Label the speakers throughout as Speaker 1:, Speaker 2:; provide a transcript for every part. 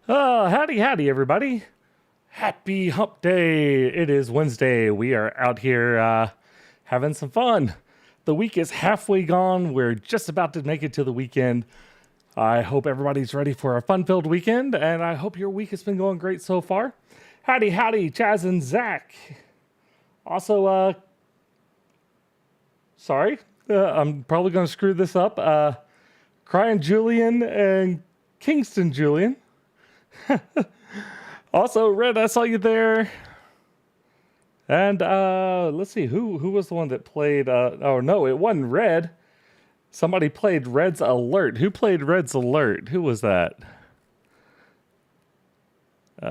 Speaker 1: Howdy, everybody. Happy hump day. It is Wednesday. We are out here having some fun. The week is halfway gone. We're just about to make it to the weekend. I hope everybody's ready for a fun-filled weekend, and I hope your week has been going great so far. Howdy, Chaz and Zach. Also, sorry, I'm probably going to screw this up. Crying Julian and Kingston Julian. Also, Red, I saw you there. And let's see, who was the one that played? Oh no, it wasn't Red. Somebody played Red's Alert. Who played Red's Alert? Who was that? Oh,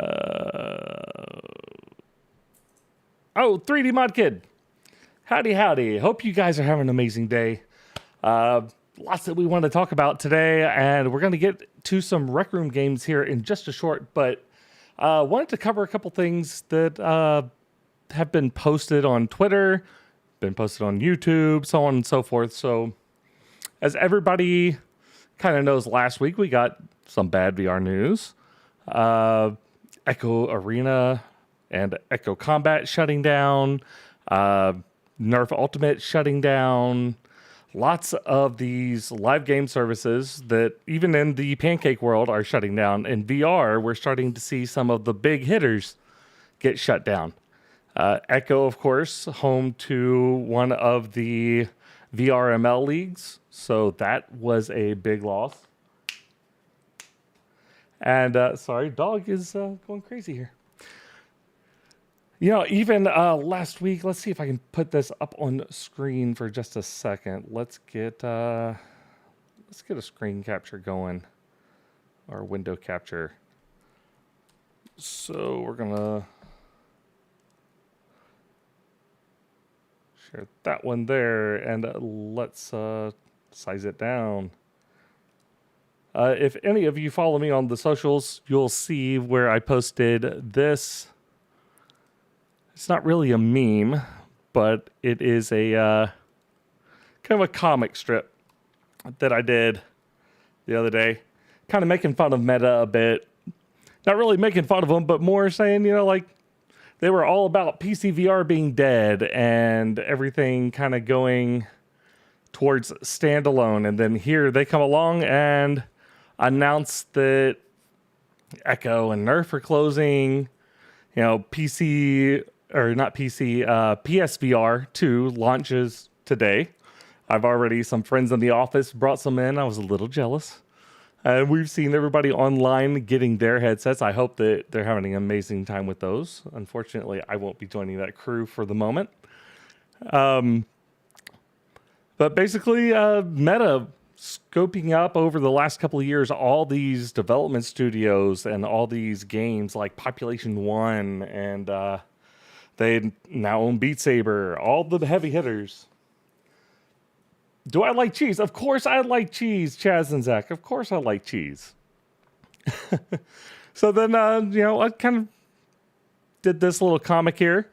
Speaker 1: 3D Mod Kid. Howdy. Hope you guys are having an amazing day. Lots that we want to talk about today, and we're going to get to some Rec Room games here in just a short, but wanted to cover a couple things that have been posted on Twitter, been posted on YouTube, so on and so forth. So as everybody kind of knows, last week we got some bad VR news. Echo Arena and Echo Combat shutting down, Nerf Ultimate shutting down. Lots of these live game services that even in the pancake world are shutting down. In VR, we're starting to see some of the big hitters get shut down. Echo, of course, home to one of the VRML leagues. So that was a big loss. And sorry, dog is going crazy here. You know, even last week, let's see if I can put this up on screen for just a second. Let's get a screen capture going, or window capture. So we're gonna share that one there, and let's size it down. If any of you follow me on the socials, you'll see where I posted this. It's not really a meme, but it is a kind of a comic strip that I did the other day. Kind of making fun of Meta a bit. Not really making fun of them, but more saying, you know, like they were all about PC VR being dead and everything kind of going towards standalone. And then here they come along and announce that Echo and Nerf are closing. You know, PSVR 2 launches today. I've already, some friends in the office brought some in. I was a little jealous. And we've seen everybody online getting their headsets. I hope that they're having an amazing time with those. Unfortunately, I won't be joining that crew for the moment. But basically, Meta scoping up over the last couple of years all these development studios and all these games like Population 1 and they now own Beat Saber, all the heavy hitters. Do I like cheese? Of course I like cheese, Chaz and Zach. Of course I like cheese. So then, you know, I kind of did this little comic here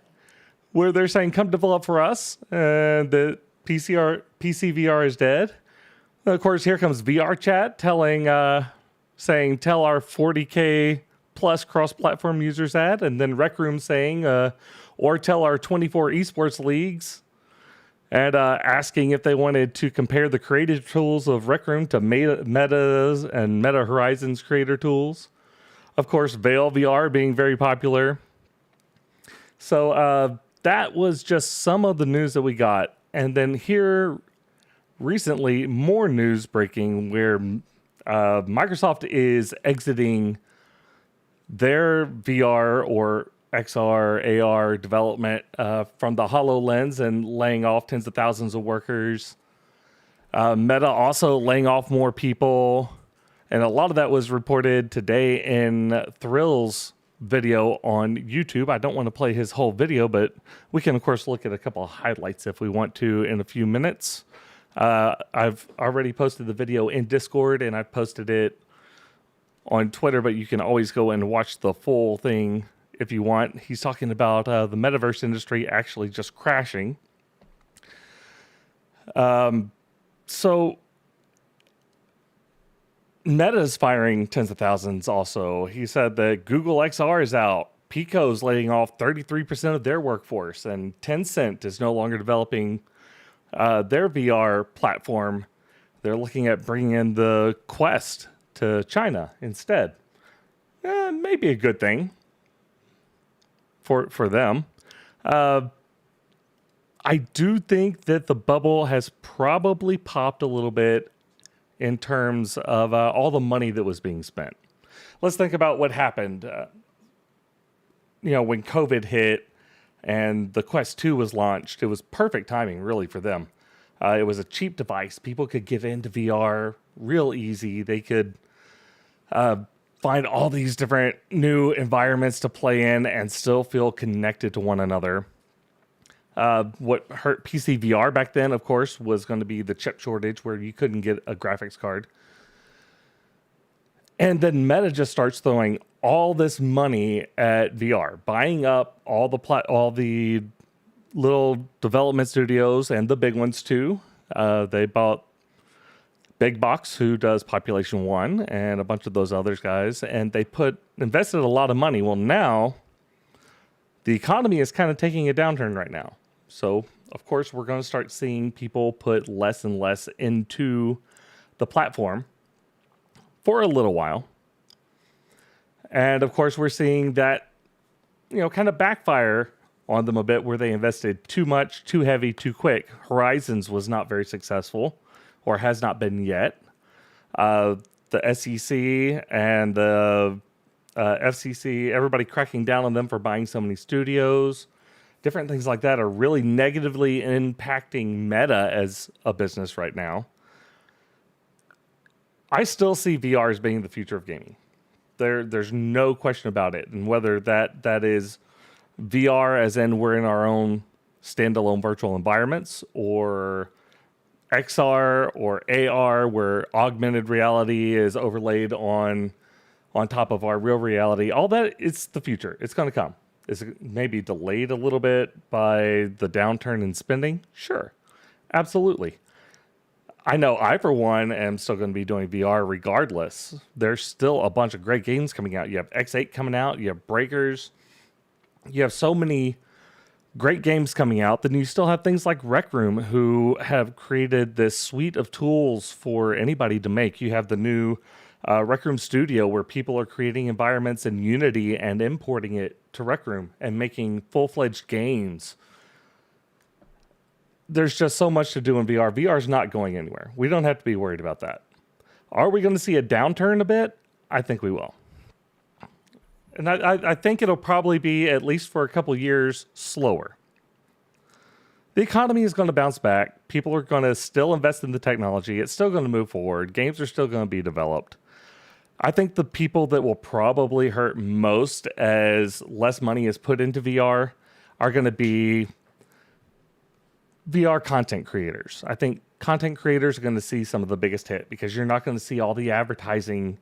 Speaker 1: where they're saying, come develop for us. And the PC VR is dead. And of course, here comes VR chat saying, tell our 40K plus cross-platform users that. And then Rec Room saying, or tell our 24 esports leagues, and asking if they wanted to compare the creative tools of Rec Room to Meta's and Meta Horizons creator tools. Of course, Veil VR being very popular. So that was just some of the news that we got. And then here recently, more news breaking where Microsoft is exiting their VR or XR, AR development from the HoloLens and laying off tens of thousands of workers. Meta also laying off more people. And a lot of that was reported today in Thrill's video on YouTube. I don't want to play his whole video, but we can, of course, look at a couple of highlights if we want to in a few minutes. I've already posted the video in Discord, and I've posted it on Twitter, but you can always go and watch the full thing if you want. He's talking about the metaverse industry actually just crashing. So Meta is firing tens of thousands also. He said that Google XR is out. Pico's laying off 33% of their workforce, and Tencent is no longer developing their VR platform. They're looking at bringing in the Quest to China instead. Maybe a good thing for them. I do think that the bubble has probably popped a little bit in terms of all the money that was being spent. Let's think about what happened. When COVID hit and the Quest 2 was launched, it was perfect timing, really, for them. It was a cheap device. People could get into VR real easy. They could find all these different new environments to play in and still feel connected to one another. What hurt PC VR back then, of course, was going to be the chip shortage where you couldn't get a graphics card. And then Meta just starts throwing all this money at VR, buying up all the little development studios and the big ones too. They bought Big Box, who does Population One, and a bunch of those other guys, and they invested a lot of money. Well, now the economy is kind of taking a downturn right now. So, of course, we're going to start seeing people put less and less into the platform for a little while. And, of course, we're seeing that, kind of backfire on them a bit where they invested too much, too heavy, too quick. Horizons was not very successful, or has not been yet. The SEC and the FCC, everybody cracking down on them for buying so many studios. Different things like that are really negatively impacting Meta as a business right now. I still see VR as being the future of gaming. There's no question about it. And whether that is VR as in we're in our own standalone virtual environments, or XR or AR where augmented reality is overlaid on top of our real reality, all that, it's the future. It's going to come. Is it maybe delayed a little bit by the downturn in spending? Sure. Absolutely. I know I, for one, am still going to be doing VR regardless. There's still a bunch of great games coming out. You have X8 coming out. You have Breakers. You have so many great games coming out. Then you still have things like RecRoom, who have created this suite of tools for anybody to make. You have the new RecRoom Studio, where people are creating environments in Unity and importing it to RecRoom and making full-fledged games. There's just so much to do in VR. VR is not going anywhere. We don't have to be worried about that. Are we going to see a downturn a bit? I think we will. And I think it'll probably be, at least for a couple years, slower. The economy is going to bounce back. People are going to still invest in the technology. It's still going to move forward. Games are still going to be developed. I think the people that will probably hurt most as less money is put into VR are going to be VR content creators. I think content creators are going to see some of the biggest hit because you're not going to see all the advertising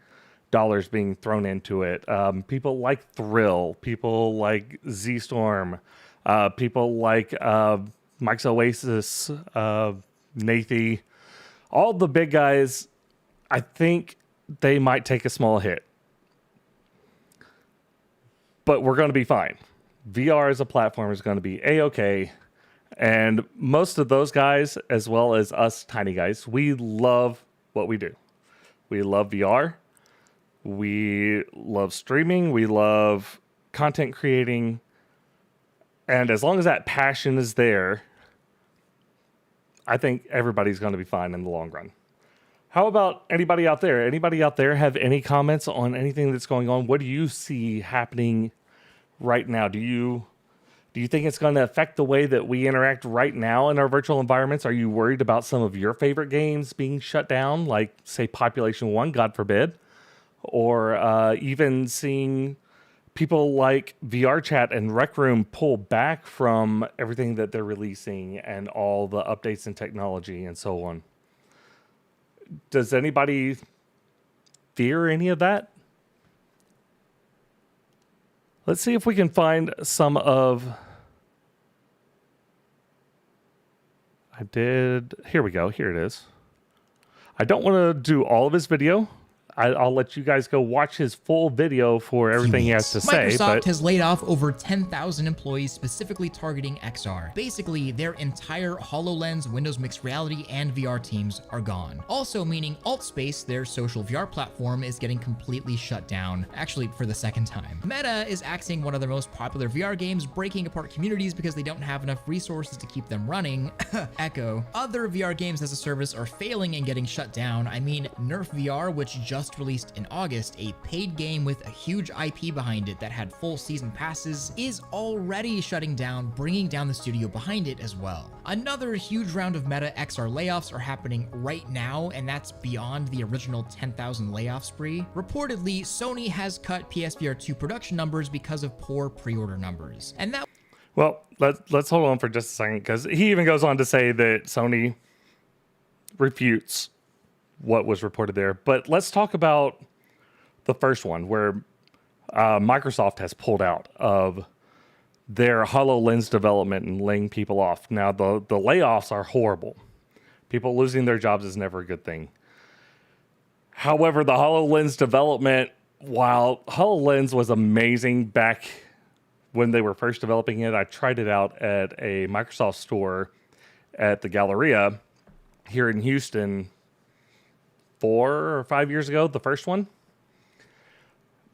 Speaker 1: dollars being thrown into it. People like Thrill, people like Z-Storm, people like Mike's Oasis, Nathy, all the big guys. I think they might take a small hit, but we're going to be fine. VR as a platform is going to be A-okay. And most of those guys, as well as us tiny guys, we love what we do. We love VR. We love streaming. We love content creating. And as long as that passion is there, I think everybody's going to be fine in the long run. How about anybody out there? Anybody out there have any comments on anything that's going on? What do you see happening right now? Do you think it's going to affect the way that we interact right now in our virtual environments? Are you worried about some of your favorite games being shut down, like, say, Population One, God forbid? Or even seeing people like VRChat and RecRoom pull back from everything that they're releasing and all the updates in technology and so on. Does anybody fear any of that? Let's see if we can find some of... Here we go. Here it is. I don't want to do all of his video. I'll let you guys go watch his full video for everything he has to say.
Speaker 2: Microsoft has laid off over 10,000 employees specifically targeting XR. Basically, their entire HoloLens, Windows Mixed Reality, and VR teams are gone. Also meaning AltSpace, their social VR platform, is getting completely shut down, actually for the second time. Meta is axing one of their most popular VR games, breaking apart communities because they don't have enough resources to keep them running. Echo. Other VR games as a service are failing and getting shut down. I mean, Nerf VR, which just released in August, a paid game with a huge IP behind it that had full season passes, is already shutting down, bringing down the studio behind it as well. Another huge round of Meta XR layoffs are happening right now, and that's beyond the original 10,000 layoff spree. Reportedly, Sony has cut PSVR 2 production numbers because of poor pre-order numbers. And that...
Speaker 1: Well, let's hold on for just a second, because he even goes on to say that Sony refutes what was reported there. But let's talk about the first one, where Microsoft has pulled out of their HoloLens development and laying people off. Now, the layoffs are horrible. People losing their jobs is never a good thing. However, the HoloLens development, while HoloLens was amazing back when they were first developing it, I tried it out at a Microsoft store at the Galleria here in Houston 4 or 5 years ago, the first one.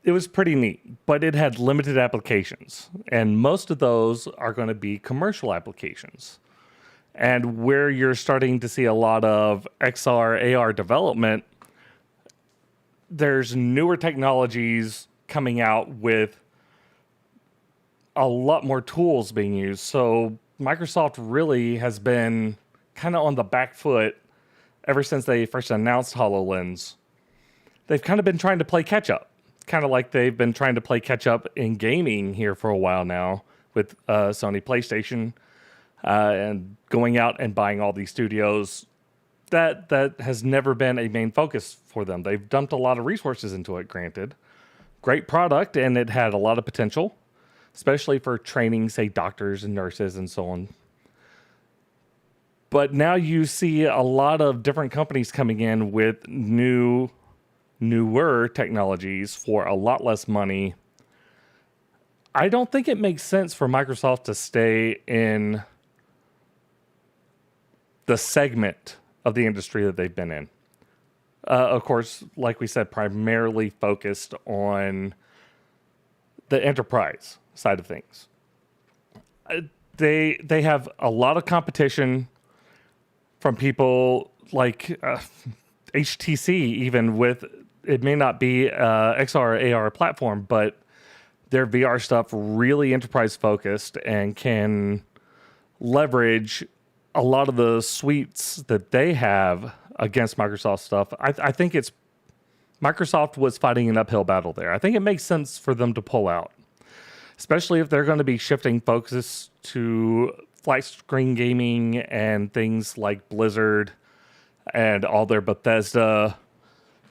Speaker 1: It was pretty neat, but it had limited applications, and most of those are going to be commercial applications. And where you're starting to see a lot of XR, AR development, there's newer technologies coming out with a lot more tools being used. So Microsoft really has been kind of on the back foot ever since they first announced HoloLens. They've kind of been trying to play catch up, kind of like they've been trying to play catch up in gaming here for a while now with Sony PlayStation and going out and buying all these studios. That has never been a main focus for them. They've dumped a lot of resources into it, granted. Great product, and it had a lot of potential, especially for training, say, doctors and nurses and so on. But now you see a lot of different companies coming in with newer technologies for a lot less money. I don't think it makes sense for Microsoft to stay in the segment of the industry that they've been in. Of course, like we said, primarily focused on the enterprise side of things. They have a lot of competition from people like HTC, even with, it may not be XR AR platform, but their VR stuff really enterprise focused and can leverage a lot of the suites that they have against Microsoft stuff. I think it's Microsoft was fighting an uphill battle there. I think it makes sense for them to pull out, especially if they're going to be shifting focus to flat screen gaming and things like Blizzard and all their Bethesda,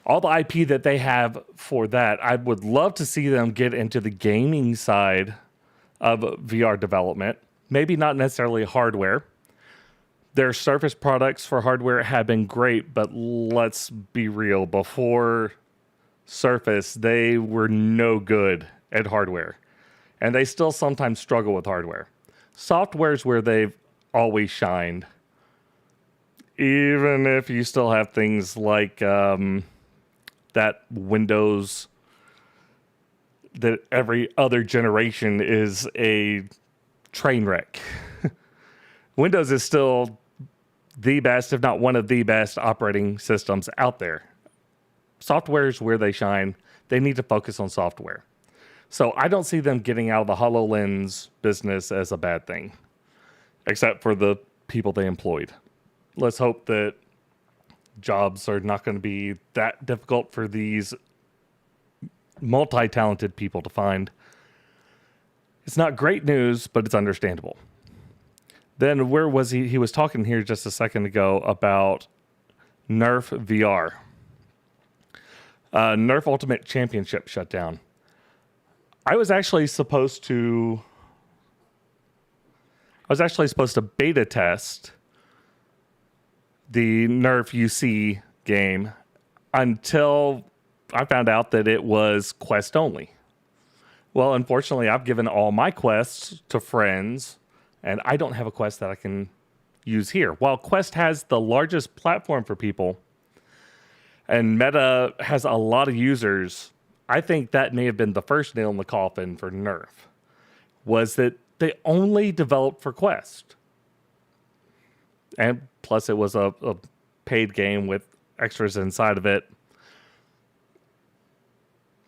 Speaker 1: all the IP that they have for that. I would love to see them get into the gaming side of VR development. Maybe not necessarily hardware. Their Surface products for hardware have been great, but let's be real. Before Surface, they were no good at hardware, and they still sometimes struggle with hardware. Software's where they've always shined, even if you still have things like that Windows that every other generation is a train wreck. Windows is still the best, if not one of the best operating systems out there. Software is where they shine. They need to focus on software. So I don't see them getting out of the HoloLens business as a bad thing, except for the people they employed. Let's hope that jobs are not going to be that difficult for these multi-talented people to find. It's not great news, but it's understandable. Then where was he? He was talking here just a second ago about Nerf VR. Nerf Ultimate Championship shut down. I was actually supposed to beta test the Nerf UC game until I found out that it was Quest only. Well, unfortunately, I've given all my quests to friends, and I don't have a quest that I can use here. While Quest has the largest platform for people, and Meta has a lot of users, I think that may have been the first nail in the coffin for Nerf, was that they only developed for Quest. And plus, it was a paid game with extras inside of it.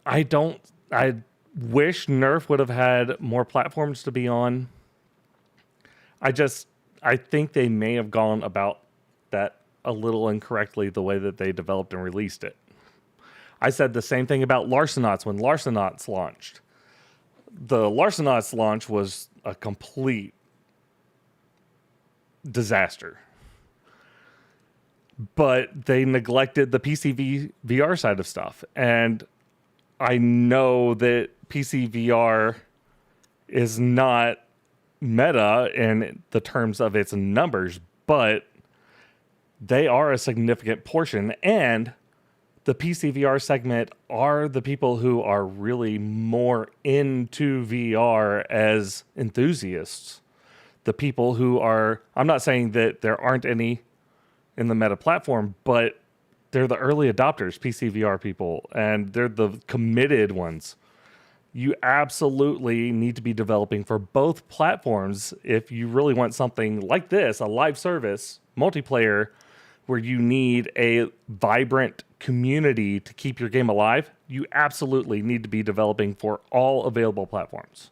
Speaker 1: I wish Nerf would have had more platforms to be on. I think they may have gone about that a little incorrectly, the way that they developed and released it. I said the same thing about Larcenauts when Larcenauts launched. The Larcenauts launch was a complete disaster. But they neglected the PC VR side of stuff. And I know that PC VR is not meta in the terms of its numbers, but they are a significant portion. And the PC VR segment are the people who are really more into VR as enthusiasts. The people who are, I'm not saying that there aren't any in the meta platform, but they're the early adopters, PC VR people, and they're the committed ones. You absolutely need to be developing for both platforms if you really want something like this, a live service, multiplayer, where you need a vibrant community to keep your game alive. You absolutely need to be developing for all available platforms.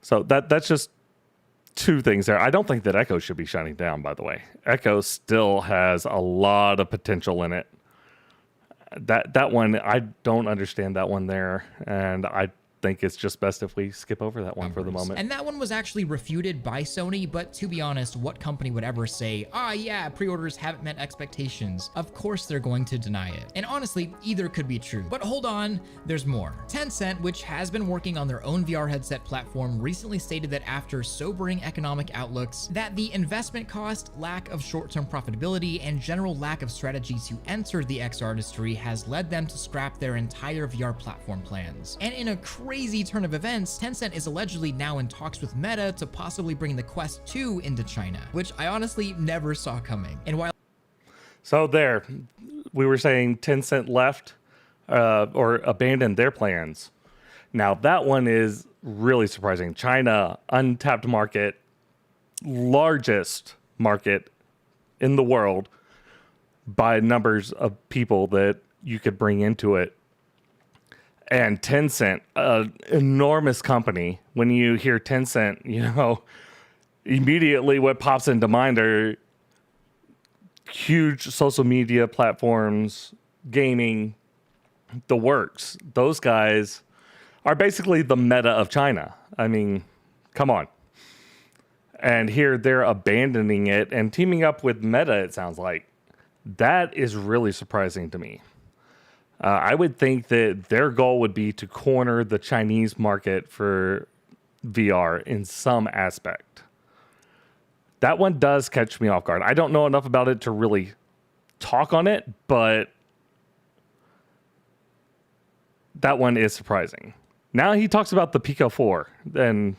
Speaker 1: So that's just two things there. I don't think that Echo should be shutting down, by the way. Echo still has a lot of potential in it. That one, I don't understand that one there, and I think it's just best if we skip over that one for the moment.
Speaker 2: And that one was actually refuted by Sony, but to be honest, what company would ever say, yeah, pre-orders haven't met expectations? Of course they're going to deny it. And honestly, either could be true. But hold on, there's more. Tencent, which has been working on their own VR headset platform, recently stated that after sobering economic outlooks, that the investment cost, lack of short-term profitability, and general lack of strategy to enter the XR industry has led them to scrap their entire VR platform plans. And in a crazy turn of events, Tencent is allegedly now in talks with Meta to possibly bring the Quest 2 into China, which I honestly never saw coming. And while
Speaker 1: So there, we were saying Tencent left or abandoned their plans. Now that one is really surprising. China, untapped market, largest market in the world by numbers of people that you could bring into it. And Tencent, an enormous company. When you hear Tencent, immediately what pops into mind are huge social media platforms, gaming, the works. Those guys are basically the Meta of China. I mean, come on. And here they're abandoning it and teaming up with Meta, it sounds like. That is really surprising to me. I would think that their goal would be to corner the Chinese market for VR in some aspect. That one does catch me off guard. I don't know enough about it to really talk on it, but that one is surprising. Now he talks about the Pico 4, and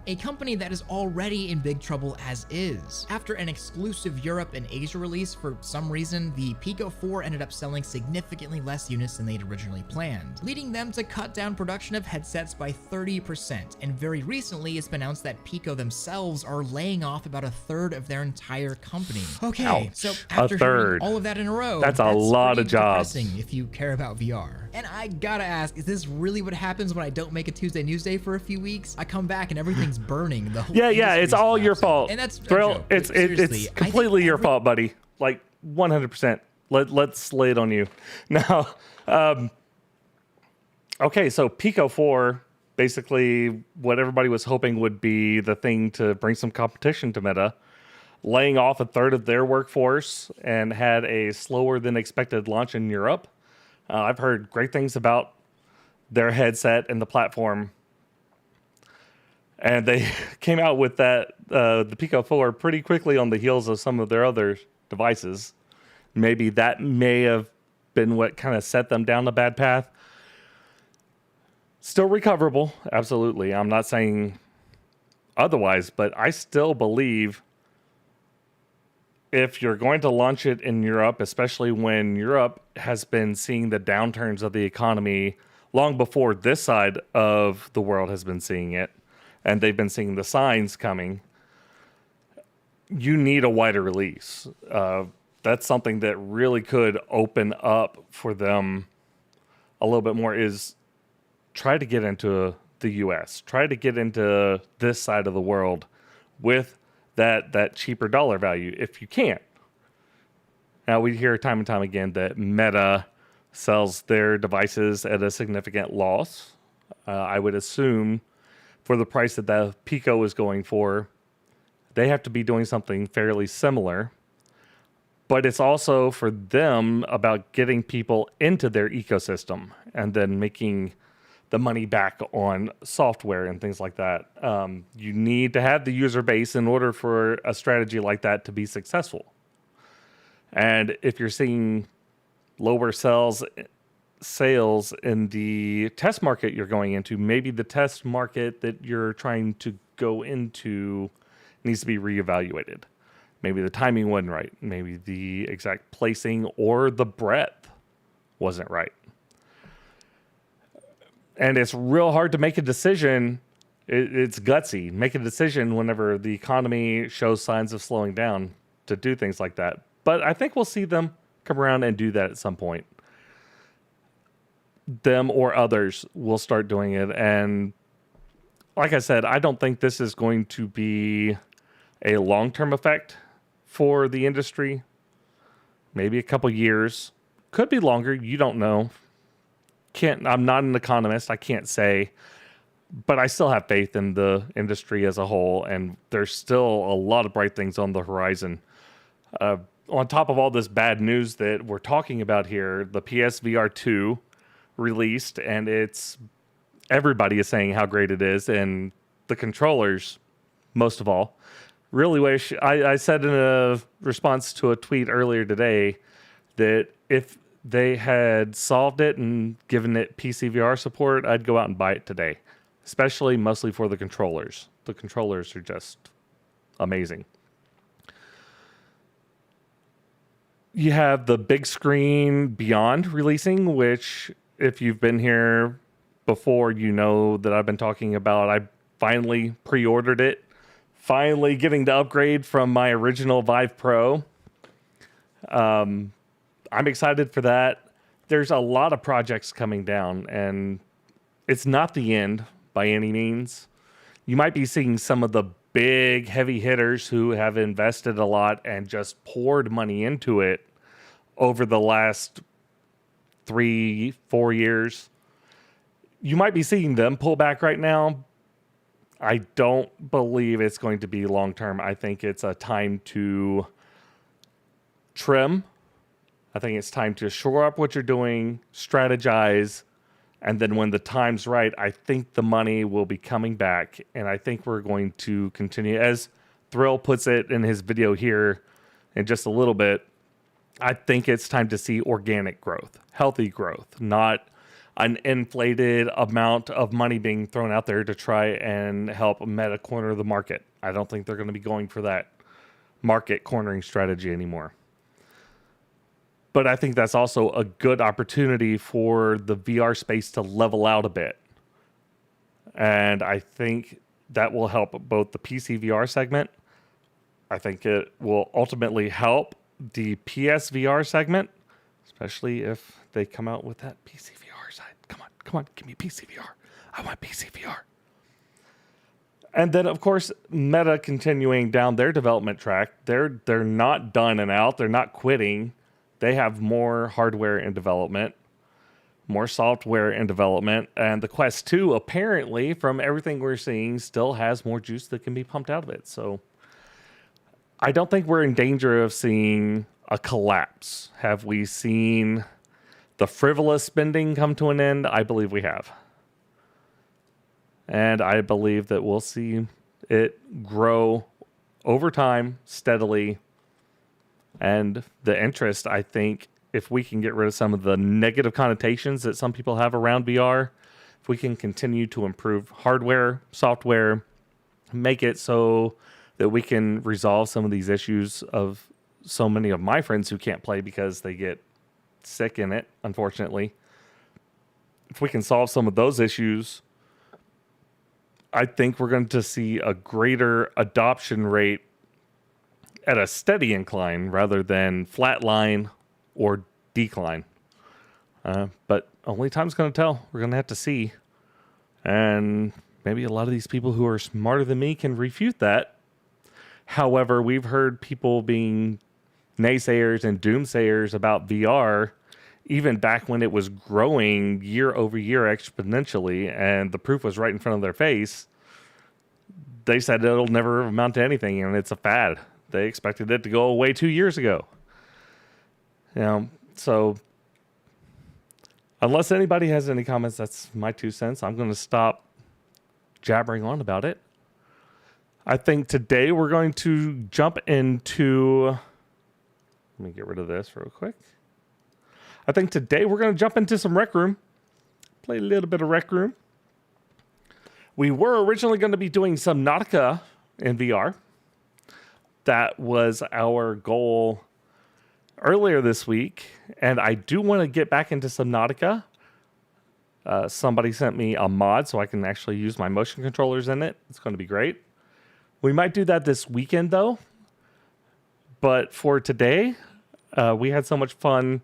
Speaker 2: a company that is already in big trouble as is. After an exclusive Europe and Asia release, for some reason, the Pico 4 ended up selling significantly less units than they'd originally planned, leading them to cut down production of headsets by 30%. And very recently, it's been announced that Pico themselves are laying off about a third of their entire company. Okay,
Speaker 1: ouch,
Speaker 2: so after hearing all of that in a row,
Speaker 1: that's a lot of jobs.
Speaker 2: If you care about VR. And I gotta ask, is this really what happens when I don't make a Tuesday News Day for a few weeks? I come back and every's burning. The whole
Speaker 1: yeah, it's all your fault.
Speaker 2: And that's
Speaker 1: Thrill, it's completely your fault, buddy. Like 100%. Let's lay it on you. Now, okay, so Pico 4, basically what everybody was hoping would be the thing to bring some competition to Meta, laying off a third of their workforce and had a slower than expected launch in Europe. I've heard great things about their headset and the platform. And they came out with that, the Pico 4, pretty quickly on the heels of some of their other devices. Maybe that may have been what kind of set them down a bad path. Still recoverable, absolutely. I'm not saying otherwise, but I still believe if you're going to launch it in Europe, especially when Europe has been seeing the downturns of the economy long before this side of the world has been seeing it, and they've been seeing the signs coming, you need a wider release. That's something that really could open up for them a little bit more, is try to get into the US, try to get into this side of the world with that cheaper dollar value if you can. Now, we hear time and time again that Meta sells their devices at a significant loss. I would assume for the price that the Pico is going for, they have to be doing something fairly similar. But it's also for them about getting people into their ecosystem and then making the money back on software and things like that. You need to have the user base in order for a strategy like that to be successful. And if you're seeing lower sales in the test market you're going into, maybe the test market that you're trying to go into needs to be reevaluated. Maybe the timing wasn't right. Maybe the exact placing or the breadth wasn't right. And it's real hard to make a decision. It's gutsy. Make a decision whenever the economy shows signs of slowing down to do things like that. But I think we'll see them come around and do that at some point. Them or others will start doing it. And like I said, I don't think this is going to be a long-term effect for the industry. Maybe a couple years. Could be longer. You don't know. I'm not an economist. I can't say. But I still have faith in the industry as a whole. And there's still a lot of bright things on the horizon. On top of all this bad news that we're talking about here, the PSVR 2 released, and everybody is saying how great it is, and the controllers, most of all. Really wish, I said in a response to a tweet earlier today that if they had solved it and given it PCVR support, I'd go out and buy it today, especially mostly for the controllers. The controllers are just amazing. You have the big screen Beyond releasing, which if you've been here before, you know that I've been talking about. I finally pre-ordered it. Finally getting the upgrade from my original Vive Pro. I'm excited for that. There's a lot of projects coming down, and it's not the end by any means. You might be seeing some of the big heavy hitters who have invested a lot and just poured money into it over the last 3-4 years. You might be seeing them pull back right now. I don't believe it's going to be long term. I think it's a time to trim. I think it's time to shore up what you're doing, strategize, and then when the time's right, I think the money will be coming back, and I think we're going to continue. As Thrill puts it in his video here in just a little bit, I think it's time to see organic growth, healthy growth, not an inflated amount of money being thrown out there to try and help Meta corner the market. I don't think they're going to be going for that market cornering strategy anymore. But I think that's also a good opportunity for the VR space to level out a bit. And I think that will help both the PC VR segment. I think it will ultimately help the PSVR segment, especially if they come out with that PC VR side. Come on, give me PC VR. I want PC VR. And then, of course, Meta continuing down their development track. They're not done and out. They're not quitting. They have more hardware in development, more software in development, and the Quest 2, apparently, from everything we're seeing, still has more juice that can be pumped out of it. So I don't think we're in danger of seeing a collapse. Have we seen the frivolous spending come to an end? I believe we have. And I believe that we'll see it grow over time, steadily, And the interest, I think, if we can get rid of some of the negative connotations that some people have around VR, if we can continue to improve hardware, software, make it so that we can resolve some of these issues of so many of my friends who can't play because they get sick in it, unfortunately. If we can solve some of those issues, I think we're going to see a greater adoption rate at a steady incline rather than flat line or decline. But only time's going to tell. We're going to have to see. And maybe a lot of these people who are smarter than me can refute that. However, we've heard people being naysayers and doomsayers about VR even back when it was growing year over year exponentially, and the proof was right in front of their face. They said it'll never amount to anything, and it's a fad. They expected it to go away 2 years ago. So unless anybody has any comments, that's my 2 cents. I'm going to stop jabbering on about it. I think today we're going to jump into... Let me get rid of this real quick. I think today we're going to jump into some RecRoom. Play a little bit of RecRoom. We were originally going to be doing Subnautica in VR. That was our goal earlier this week, and I do want to get back into Subnautica. Somebody sent me a mod so I can actually use my motion controllers in it. It's going to be great. We might do that this weekend, though. But for today, we had so much fun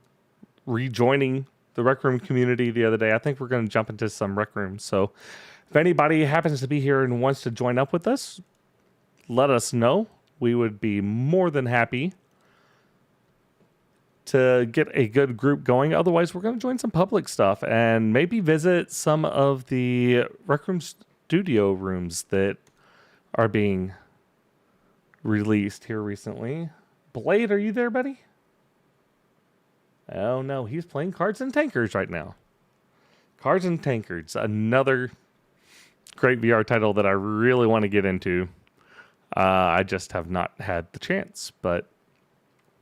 Speaker 1: rejoining the RecRoom community the other day. I think we're going to jump into some RecRoom. So if anybody happens to be here and wants to join up with us, let us know. We would be more than happy to get a good group going. Otherwise, we're going to join some public stuff and maybe visit some of the RecRoom studio rooms that are being released here recently. Blade, are you there, buddy? Oh no, he's playing Cards and Tankers right now. Cards and Tankers, another great VR title that I really want to get into. I just have not had the chance, but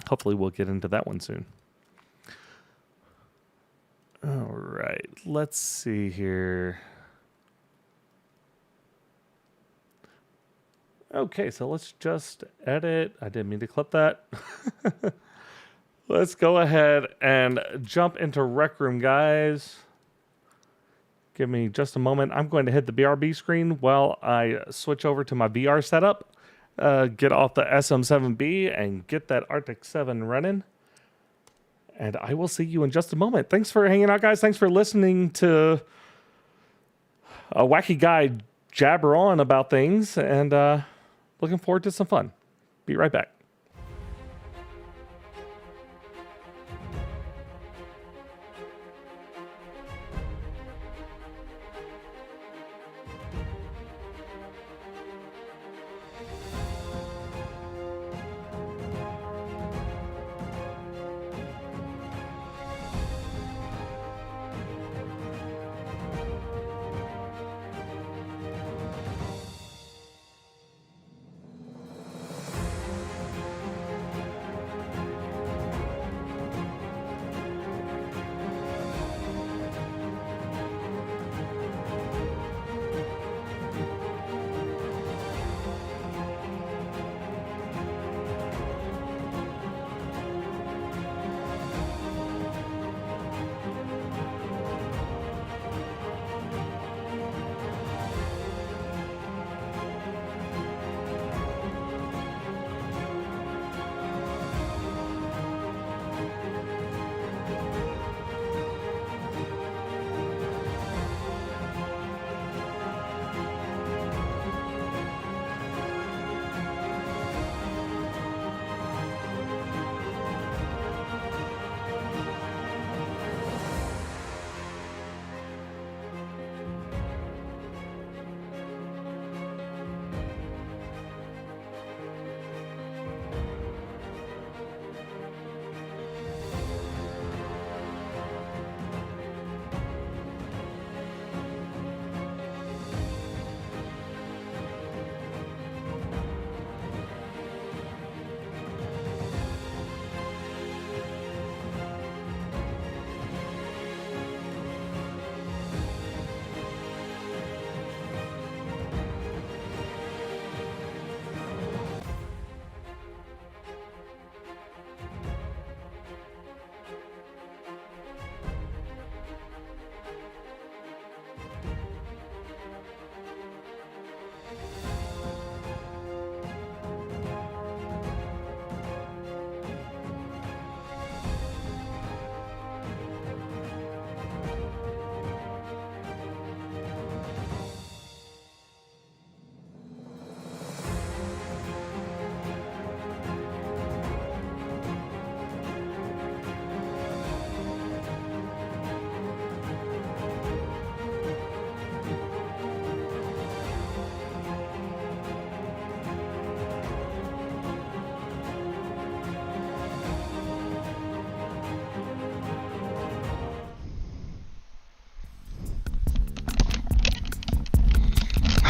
Speaker 1: hopefully we'll get into that one soon. All right, let's see here. Okay, so let's just edit. I didn't mean to clip that. Let's go ahead and jump into RecRoom, guys. Give me just a moment. I'm going to hit the BRB screen while I switch over to my VR setup. Get off the SM7B and get that Arctic 7 running. And I will see you in just a moment. Thanks for hanging out, guys. Thanks for listening to a wacky guy jabber on about things. And looking forward to some fun. Be right back.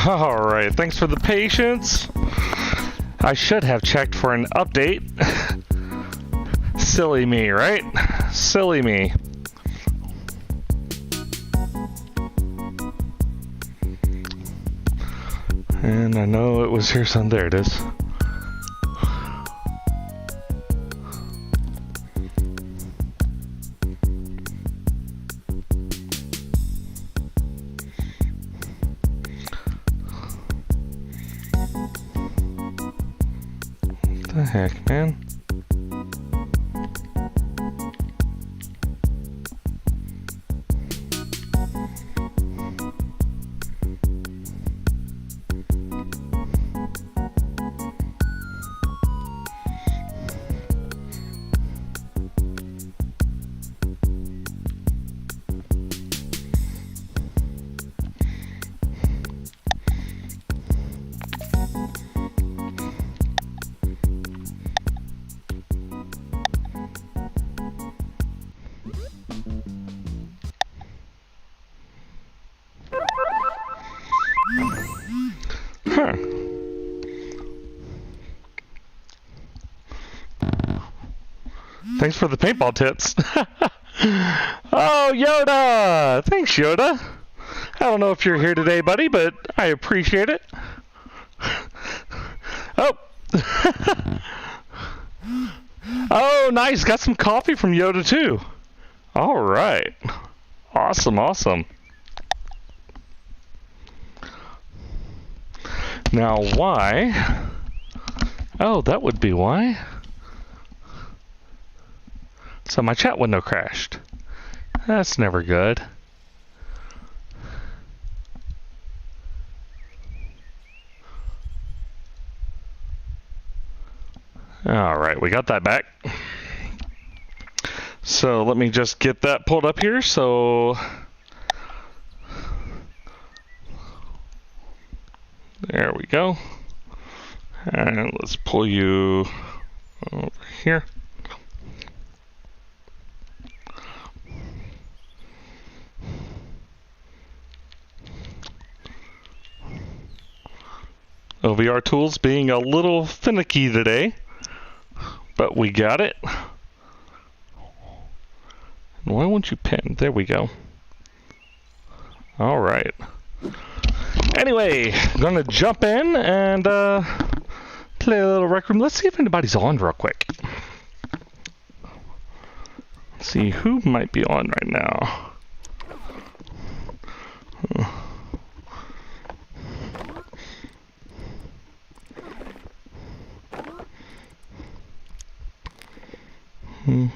Speaker 1: All right, thanks for the patience. I should have checked for an update. Silly me, right? Silly me. And I know it was here, son. There it is. What the heck, man? Huh. Thanks for the paintball tips. Oh, Yoda! Thanks, Yoda. I don't know if you're here today, buddy, but I appreciate it. Oh. Oh, nice. Got some coffee from Yoda, too. All right. Awesome, awesome. Now, why? Oh, that would be why. So my chat window crashed. That's never good. All right, we got that back. So let me just get that pulled up here. So there we go. And let's pull you over here. OVR tools being a little finicky today, but we got it. Why won't you pin? There we go. All right. Anyway, I'm gonna jump in and play a little RecRoom. Let's see if anybody's on real quick. Let's see who might be on right now.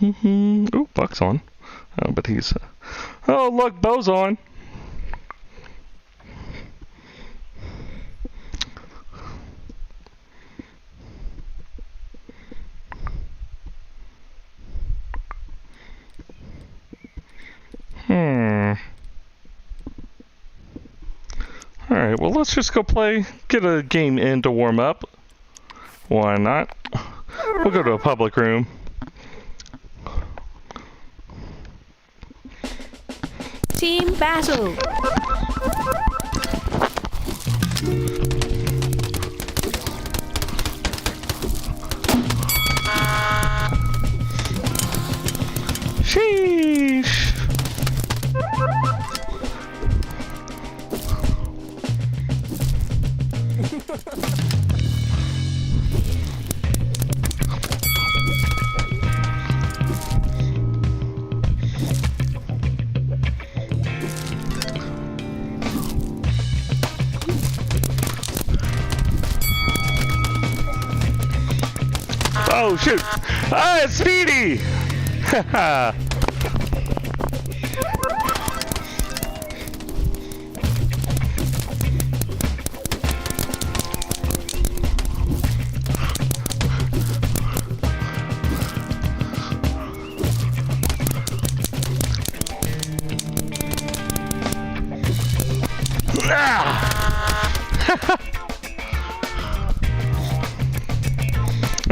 Speaker 1: Ooh, Buck's on. Oh, but he's... Oh, look, Bo's on. Alright, well, let's just go play. Get a game in to warm up. Why not? We'll go to a public room.
Speaker 3: Team battle.
Speaker 1: Sheesh. Oh shoot! Ah, it's Speedy! Haha!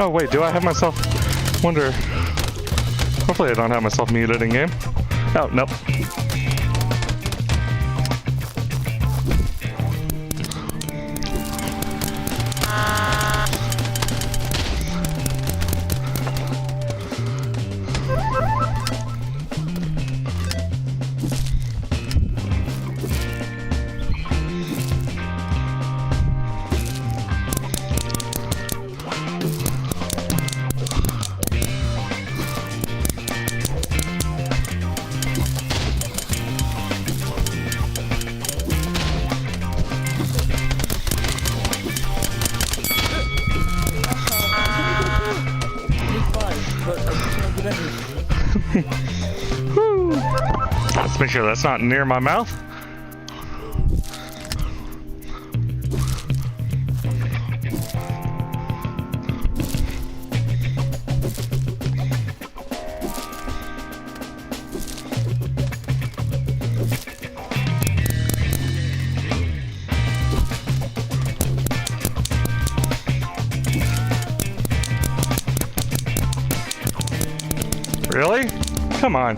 Speaker 1: Oh wait, do I have myself... Wonder... Hopefully I don't have myself muted in game. Oh, nope. Whew. Let's make sure that's not near my mouth. Really? Come on.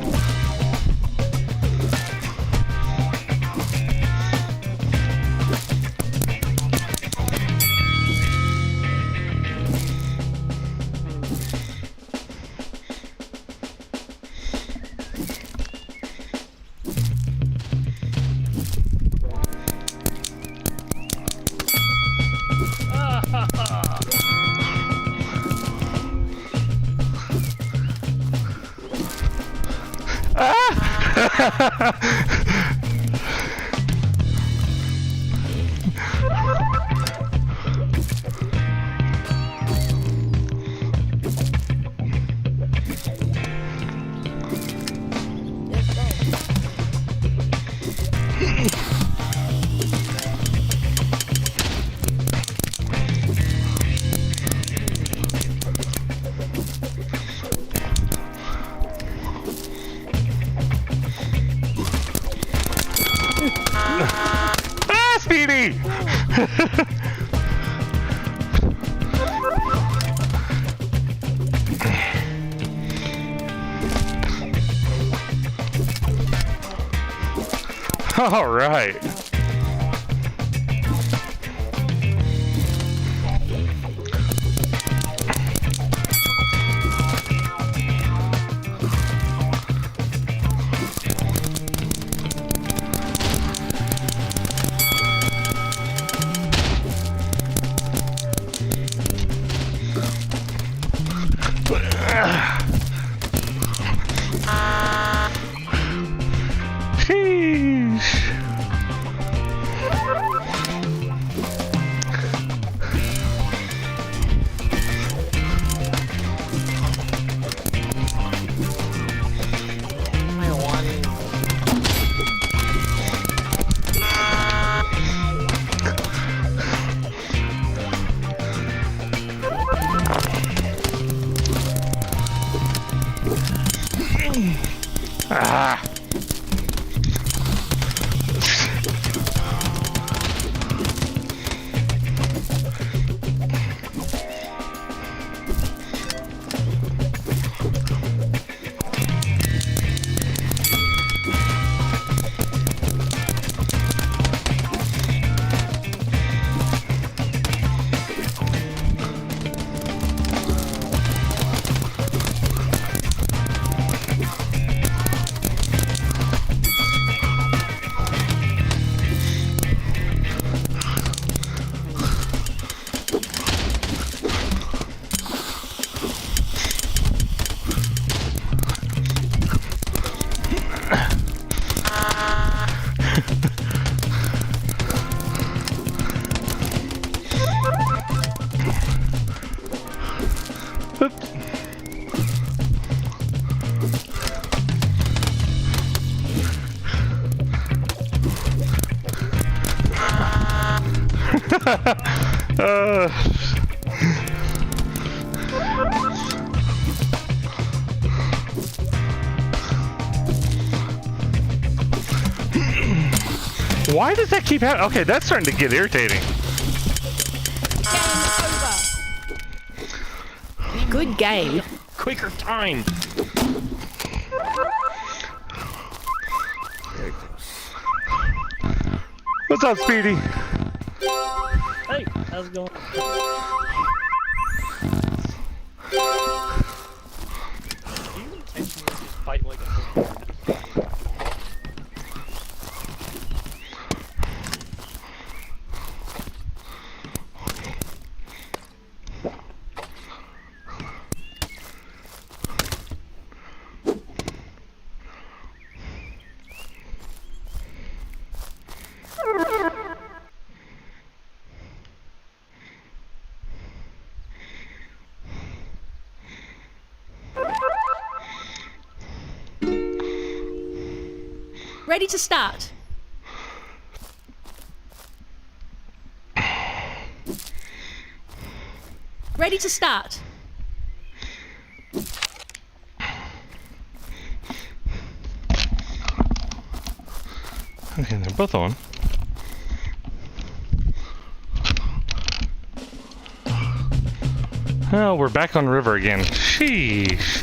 Speaker 1: Speedy! All right. Sheesh. Ah. Why does that keep happening? Okay, that's starting to get irritating.
Speaker 3: Good game.
Speaker 4: Quicker time.
Speaker 1: What's up, Speedy?
Speaker 4: Hey, how's it going? Do you intentionally fight like a
Speaker 3: Ready to start. Ready to start.
Speaker 1: Okay, they're both on. Oh, we're back on river again. Sheesh.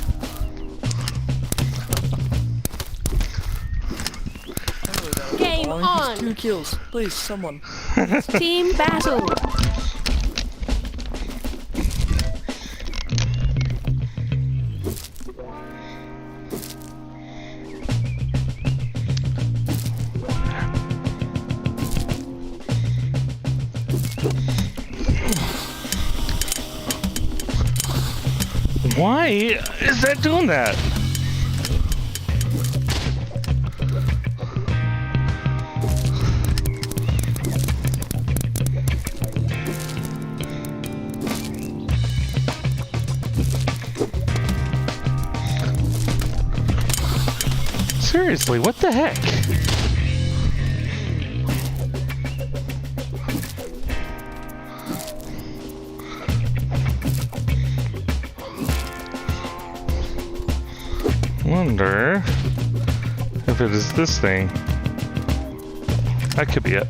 Speaker 3: Game on.
Speaker 5: 2 kills, please, someone.
Speaker 3: Team battle.
Speaker 1: Why is that doing that? Seriously, what the heck? Wonder if it is this thing. That could be it.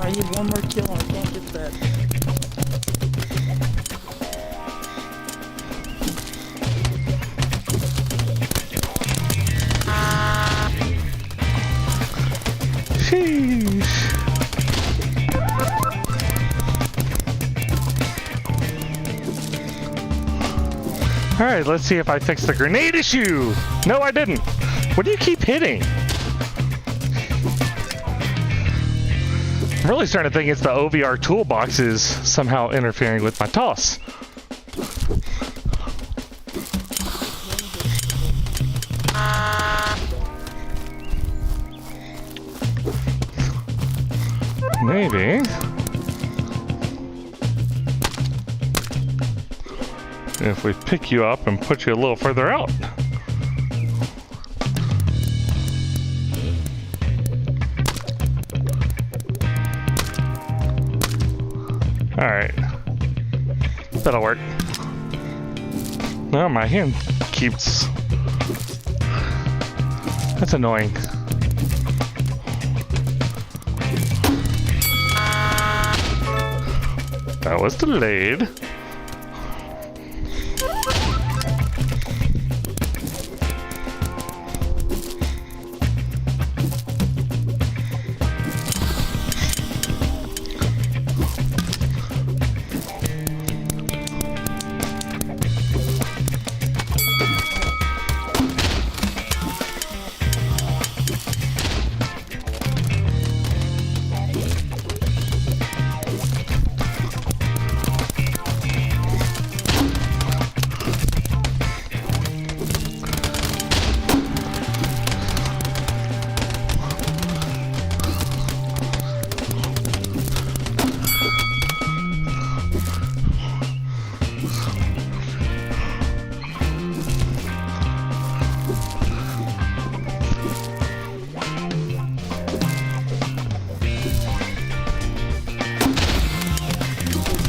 Speaker 5: I need one more kill and I can't get that.
Speaker 1: Sheesh. Alright, let's see if I fix the grenade issue! No, I didn't! What do you keep hitting? I'm really starting to think it's the OVR toolbox is somehow interfering with my toss. Maybe. If we pick you up and put you a little further out. Alright. That'll work. No, my hand keeps... That's annoying. That was delayed.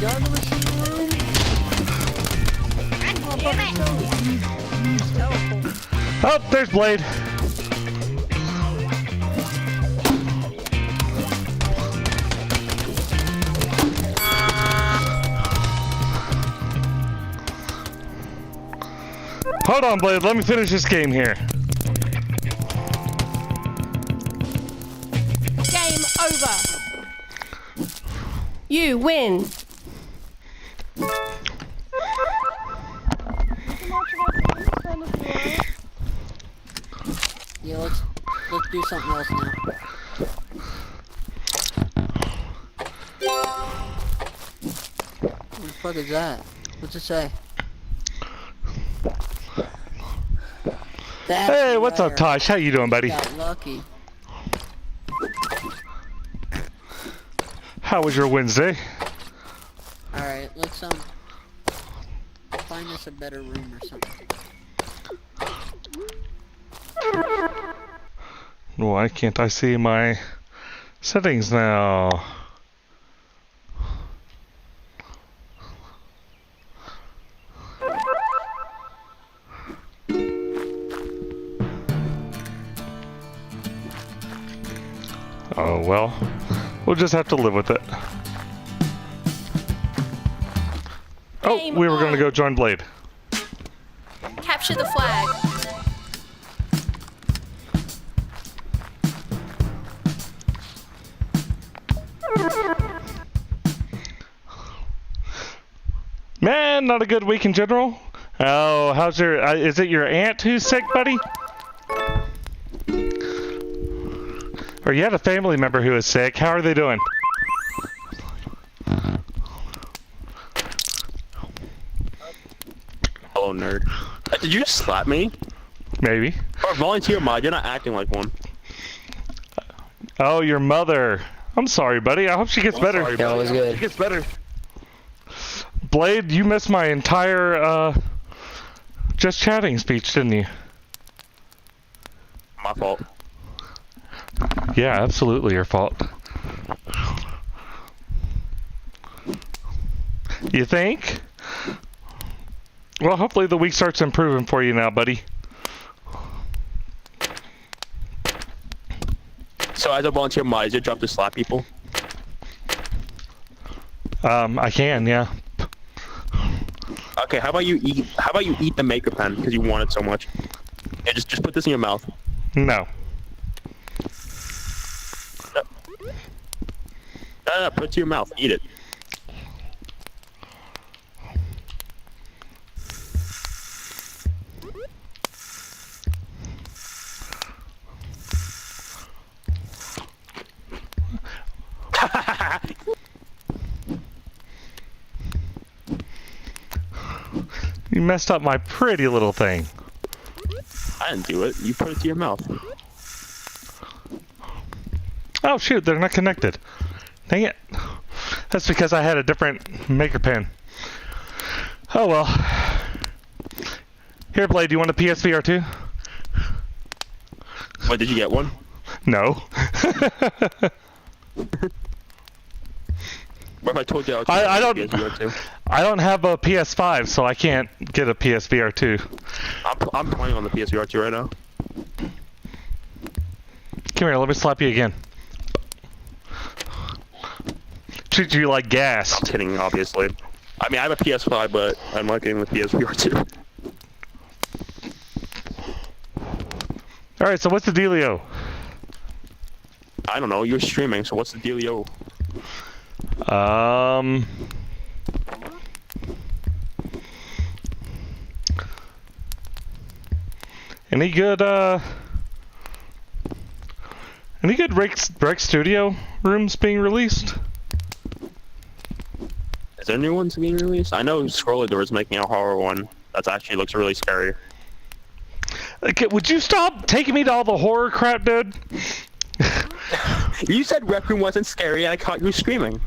Speaker 5: Gun machine.
Speaker 1: Oh, there's Blade. Hold on, Blade. Let me finish this game here.
Speaker 3: Game over. You win.
Speaker 5: Yeah, let's do something else now. What the fuck is that? What's it say?
Speaker 1: Hey, what's up, Tosh? How you doing, buddy?
Speaker 5: Got lucky.
Speaker 1: How was your Wednesday?
Speaker 5: Alright, let's find us a better room or something.
Speaker 1: Why can't I see my settings now? Oh well, we'll just have to live with it. Oh,
Speaker 3: Game
Speaker 1: we were going to
Speaker 3: on.
Speaker 1: go join Blade.
Speaker 3: Capture the flag.
Speaker 1: Man, not a good week in general. Oh, how's your, is it your aunt who's sick, buddy? Or you had a family member who is sick. How are they doing?
Speaker 6: Hello, nerd. Did you just slap me?
Speaker 1: Maybe.
Speaker 6: Or volunteer mod, you're not acting like one.
Speaker 1: Oh, your mother. I'm sorry, buddy. I hope she gets better.
Speaker 6: Sorry,
Speaker 5: Yeah, it was good.
Speaker 6: She gets better.
Speaker 1: Blade, you missed my entire, just chatting speech, didn't you?
Speaker 6: My fault.
Speaker 1: Yeah, absolutely your fault. You think? Well, hopefully the week starts improving for you now, buddy.
Speaker 6: So as a volunteer mod, is your job to slap people?
Speaker 1: I can, yeah.
Speaker 6: Okay, how about you eat the maker pen because you want it so much? Yeah, just put this in your mouth.
Speaker 1: No.
Speaker 6: No, put it to your mouth. Eat it.
Speaker 1: You messed up my pretty little thing.
Speaker 6: I didn't do it. You put it to your mouth.
Speaker 1: Oh shoot, they're not connected. Dang it. That's because I had a different maker pen. Oh well. Here, Blade, do you want a PSVR 2?
Speaker 6: What, did you get one?
Speaker 1: No.
Speaker 6: What if I told you
Speaker 1: I don't-
Speaker 6: PSVR 2?
Speaker 1: I don't have a PS5, so I can't get a PSVR 2.
Speaker 6: I'm playing on the PSVR 2 right now.
Speaker 1: Come here, let me slap you again. Treat you like gas.
Speaker 6: I'm kidding, obviously. I mean, I have a PS5, but I'm not getting the PSVR 2.
Speaker 1: Alright, so what's the dealio?
Speaker 6: I don't know. You're streaming, so what's the dealio?
Speaker 1: Any good Rec Studio rooms being released?
Speaker 6: Is there new ones being released? I know Scroller is making a horror one. That actually looks really scary.
Speaker 1: Okay, would you stop taking me to all the horror crap, dude?
Speaker 6: You said RecRoom wasn't scary, and I caught you screaming.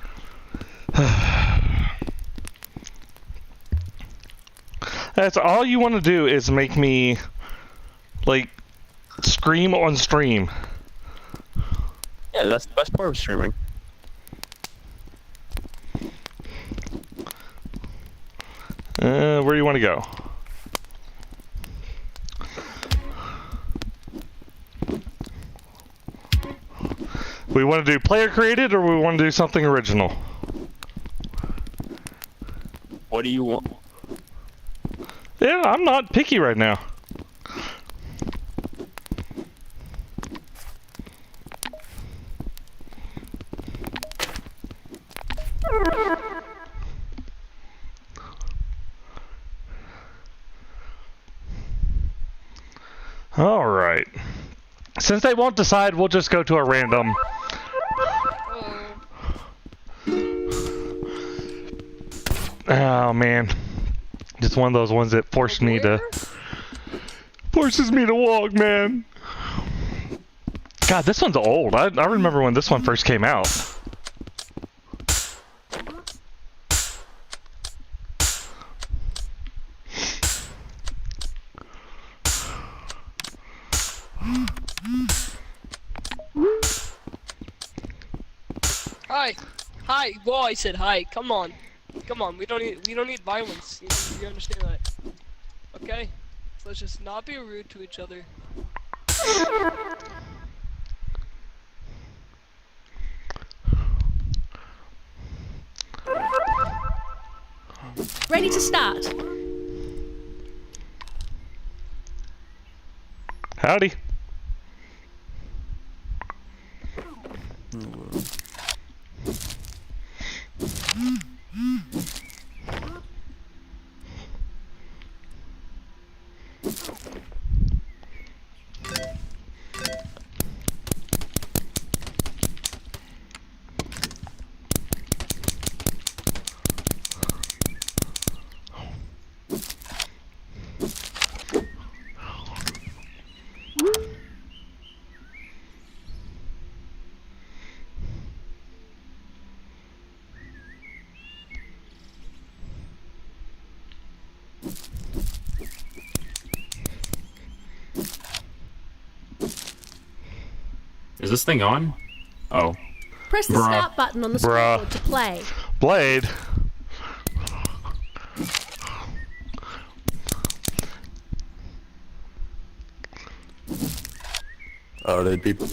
Speaker 1: That's all you want to do is make me, like, scream on stream.
Speaker 6: Yeah, that's the best part of streaming.
Speaker 1: Where do you want to go? We want to do player created or we want to do something original?
Speaker 6: What do you want?
Speaker 1: Yeah, I'm not picky right now. All right. Since they won't decide, we'll just go to a random. Oh man, just one of those ones that forces me to walk, man. God, this one's old. I remember when this one first came out.
Speaker 7: Hi. Well, I said hi. Come on. We don't need violence. You understand that? Okay. So let's just not be rude to each other.
Speaker 3: Ready to start.
Speaker 1: Howdy.
Speaker 8: Is this thing on? Oh.
Speaker 3: Press the start button on the scoreboard to play.
Speaker 1: Blade.
Speaker 6: Oh, did people?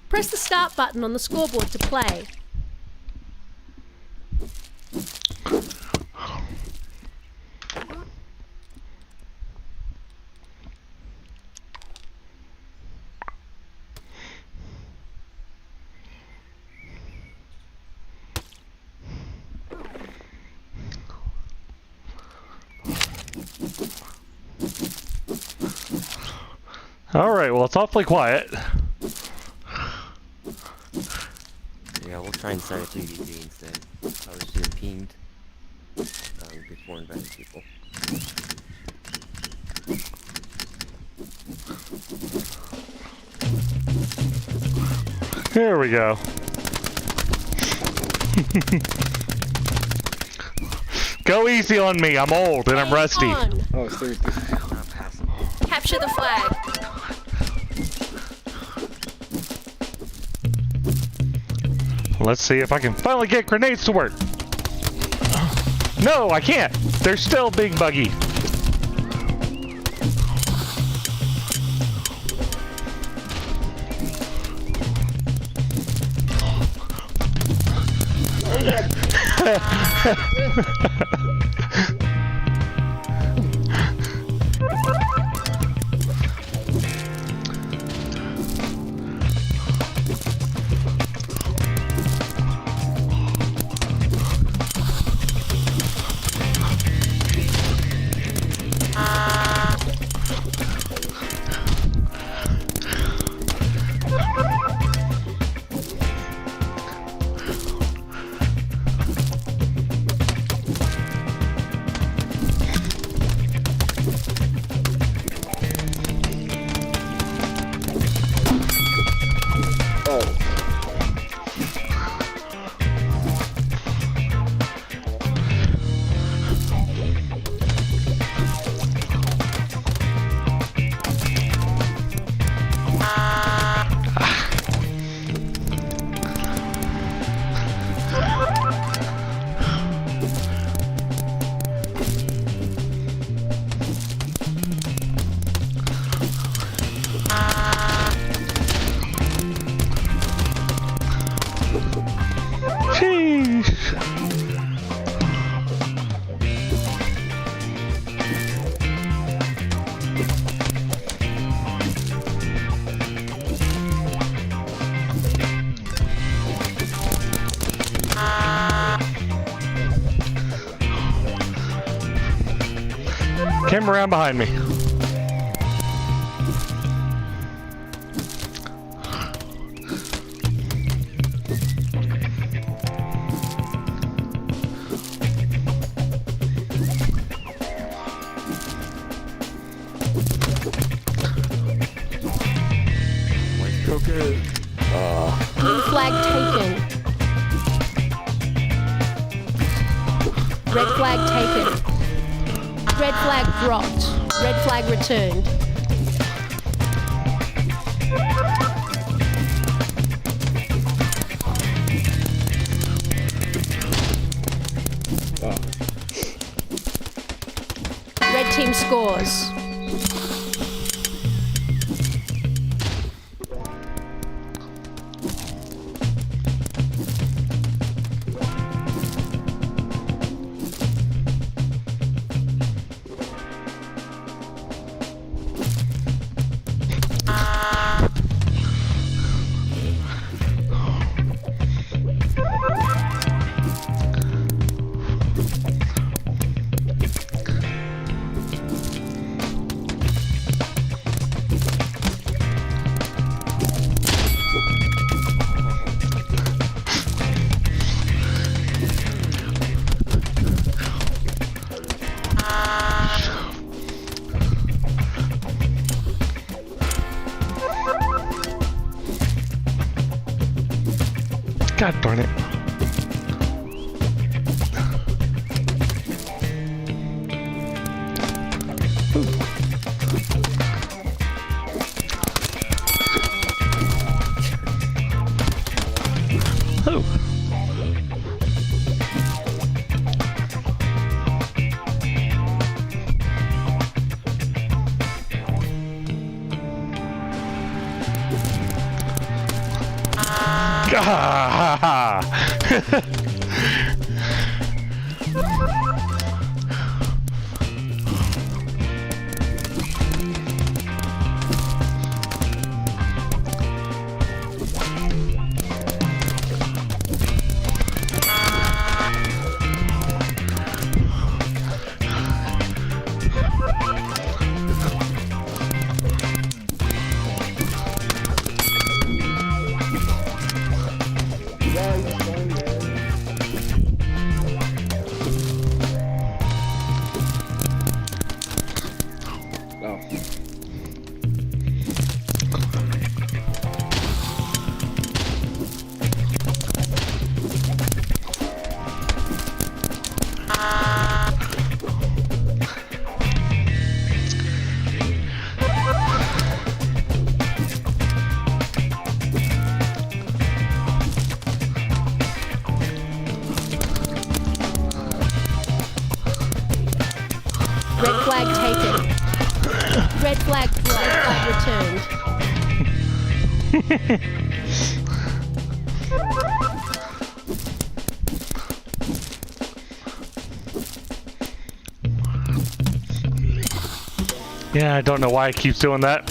Speaker 3: Press the start button on the scoreboard to play.
Speaker 1: All right, well, it's awfully quiet.
Speaker 9: Yeah, we'll try and start a 3v3 instead. I was just pinged before inviting people.
Speaker 1: Here we go. Go easy on me. I'm old and I'm rusty.
Speaker 3: Oh, capture the flag.
Speaker 1: Let's see if I can finally get grenades to work. No, I can't. They're still being buggy. Came around behind me.
Speaker 3: Blue flag taken. Red flag taken. Red flag dropped. Red flag returned. Red team scores. God darn it. Red flag taken. Red flag returned.
Speaker 1: Yeah, I don't know why it keeps doing that.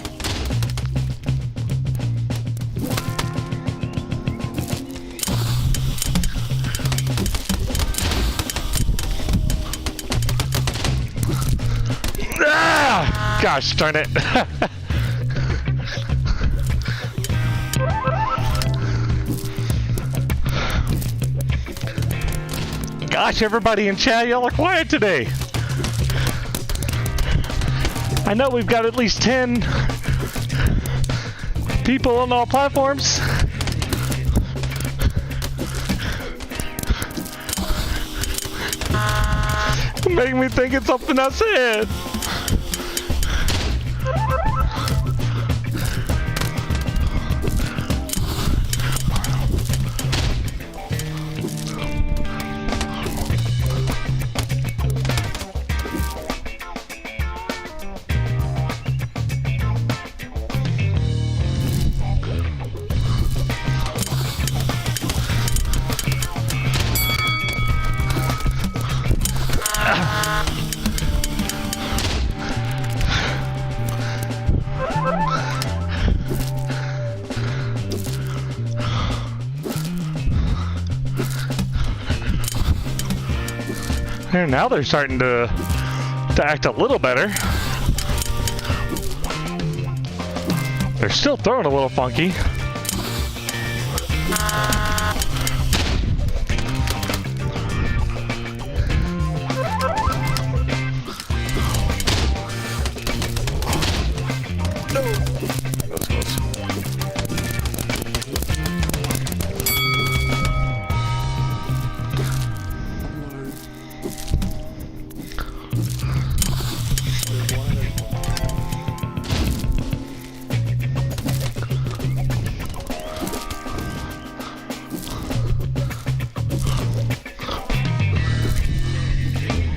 Speaker 1: Ah! Gosh darn it. Gosh, everybody in chat, y'all are quiet today. I know we've got at least 10 people on all platforms. Making me think it's something I said. Now they're starting to to act a little better. They're still throwing a little funky.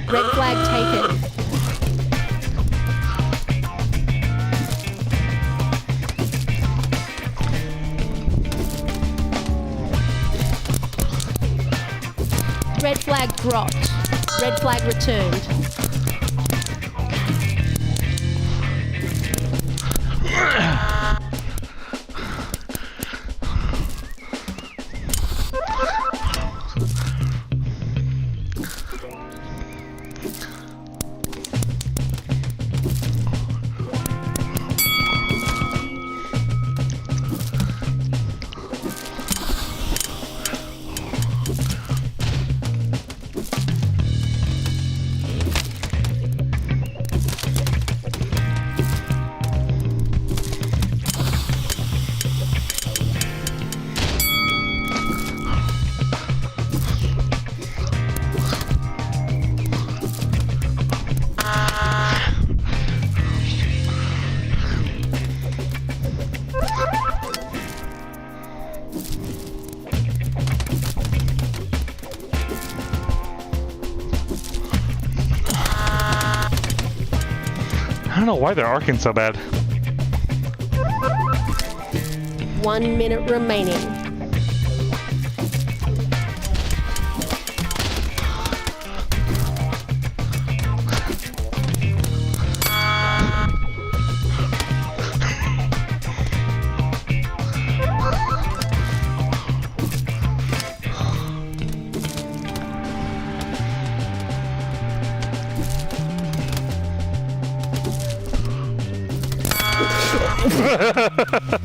Speaker 3: Red flag taken. Red flag dropped. Red flag returned.
Speaker 1: I don't know why they're arcing so bad.
Speaker 3: 1 minute remaining.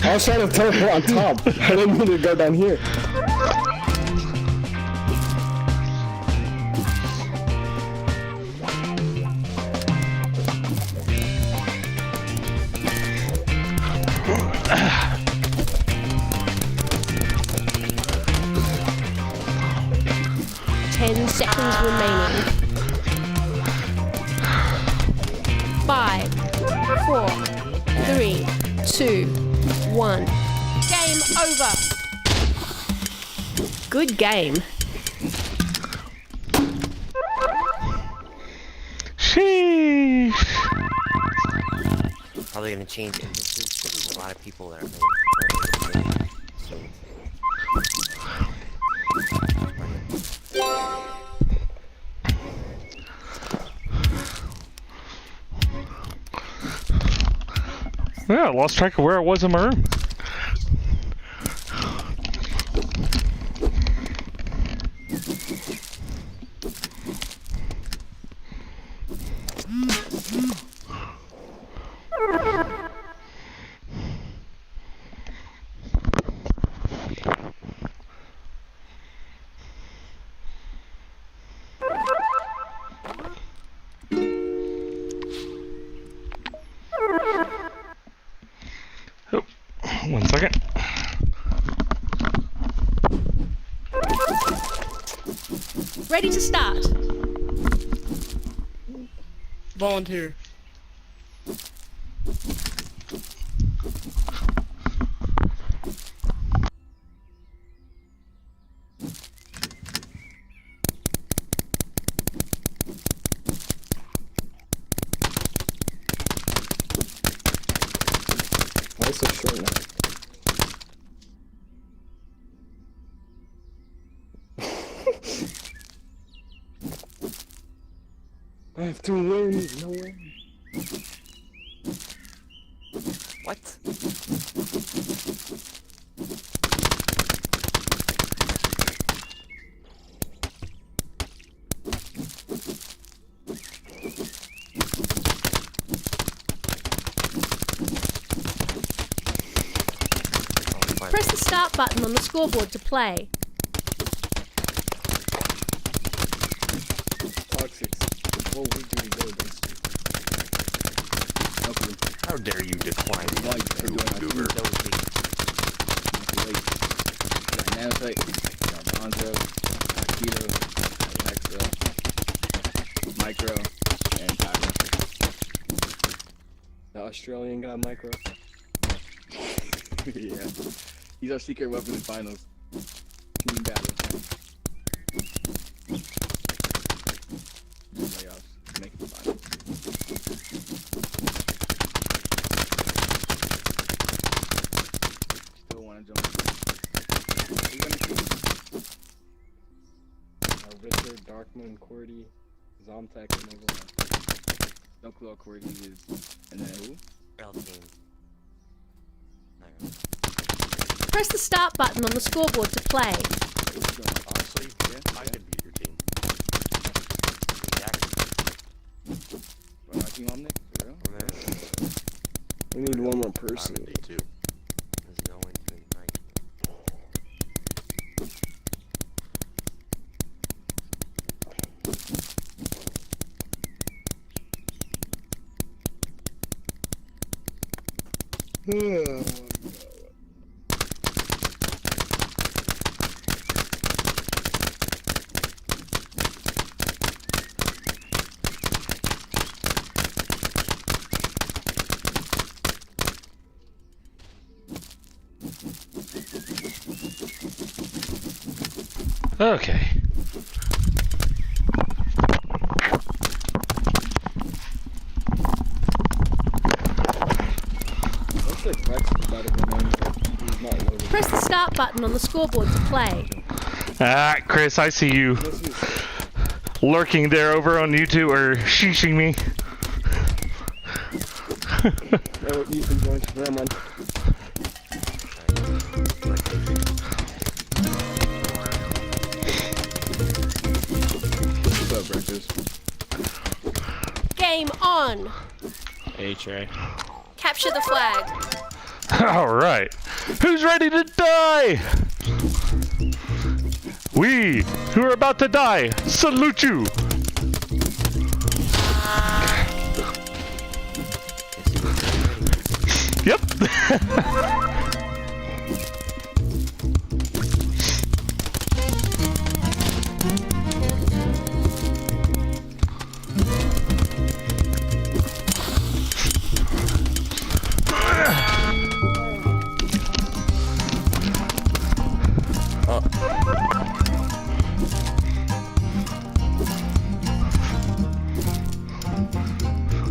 Speaker 10: I was trying to teleport on top. I didn't mean to go down here.
Speaker 3: Seconds remaining. 5, 4, 3, 2, 1. Game over. Good game.
Speaker 1: Sheesh.
Speaker 9: Probably gonna change instances because there's a lot of people that are playing.
Speaker 1: Yeah, I lost track of where I was in my room. Oh, 1 second.
Speaker 3: Ready to start.
Speaker 5: Volunteer.
Speaker 10: Why is it so short now? I have to win. No way.
Speaker 9: What?
Speaker 3: start button on the scoreboard to play.
Speaker 10: Toxics. What would we go against you? Okay.
Speaker 9: How dare you decline
Speaker 10: Why you for doing
Speaker 9: maneuver?
Speaker 10: Nanotite, Bonzo, Keto, Exo, Micro, and Pyro. The Australian guy, Micro. Yeah. He's our secret weapon in finals. Team battle. Playoffs. Make it finals. Still want to jump. Who you gonna choose? Richard, Darkmoon, Cordy, Zomtech, and everyone. No clue how Cordy is. And then who?
Speaker 9: Real team.
Speaker 3: Press the start button on the scoreboard to play.
Speaker 9: Honestly, yeah, I could beat your team.
Speaker 10: What, my team Omnic? For real?
Speaker 9: We
Speaker 10: need one more person.
Speaker 9: I'm in D2. There's no one to invite.
Speaker 1: Okay.
Speaker 10: Looks like Rex is better than mine. He's not loaded.
Speaker 3: Press the start button on the scoreboard to play.
Speaker 1: Ah, Chris, I see you lurking there over on YouTube or sheeshing me.
Speaker 10: Oh, Ethan joined. Never mind. What's up, breakfast?
Speaker 3: Game on.
Speaker 6: Hey, Trey.
Speaker 3: Capture the flag.
Speaker 1: All right. Who's ready to die? We who are about to die salute you. Yep.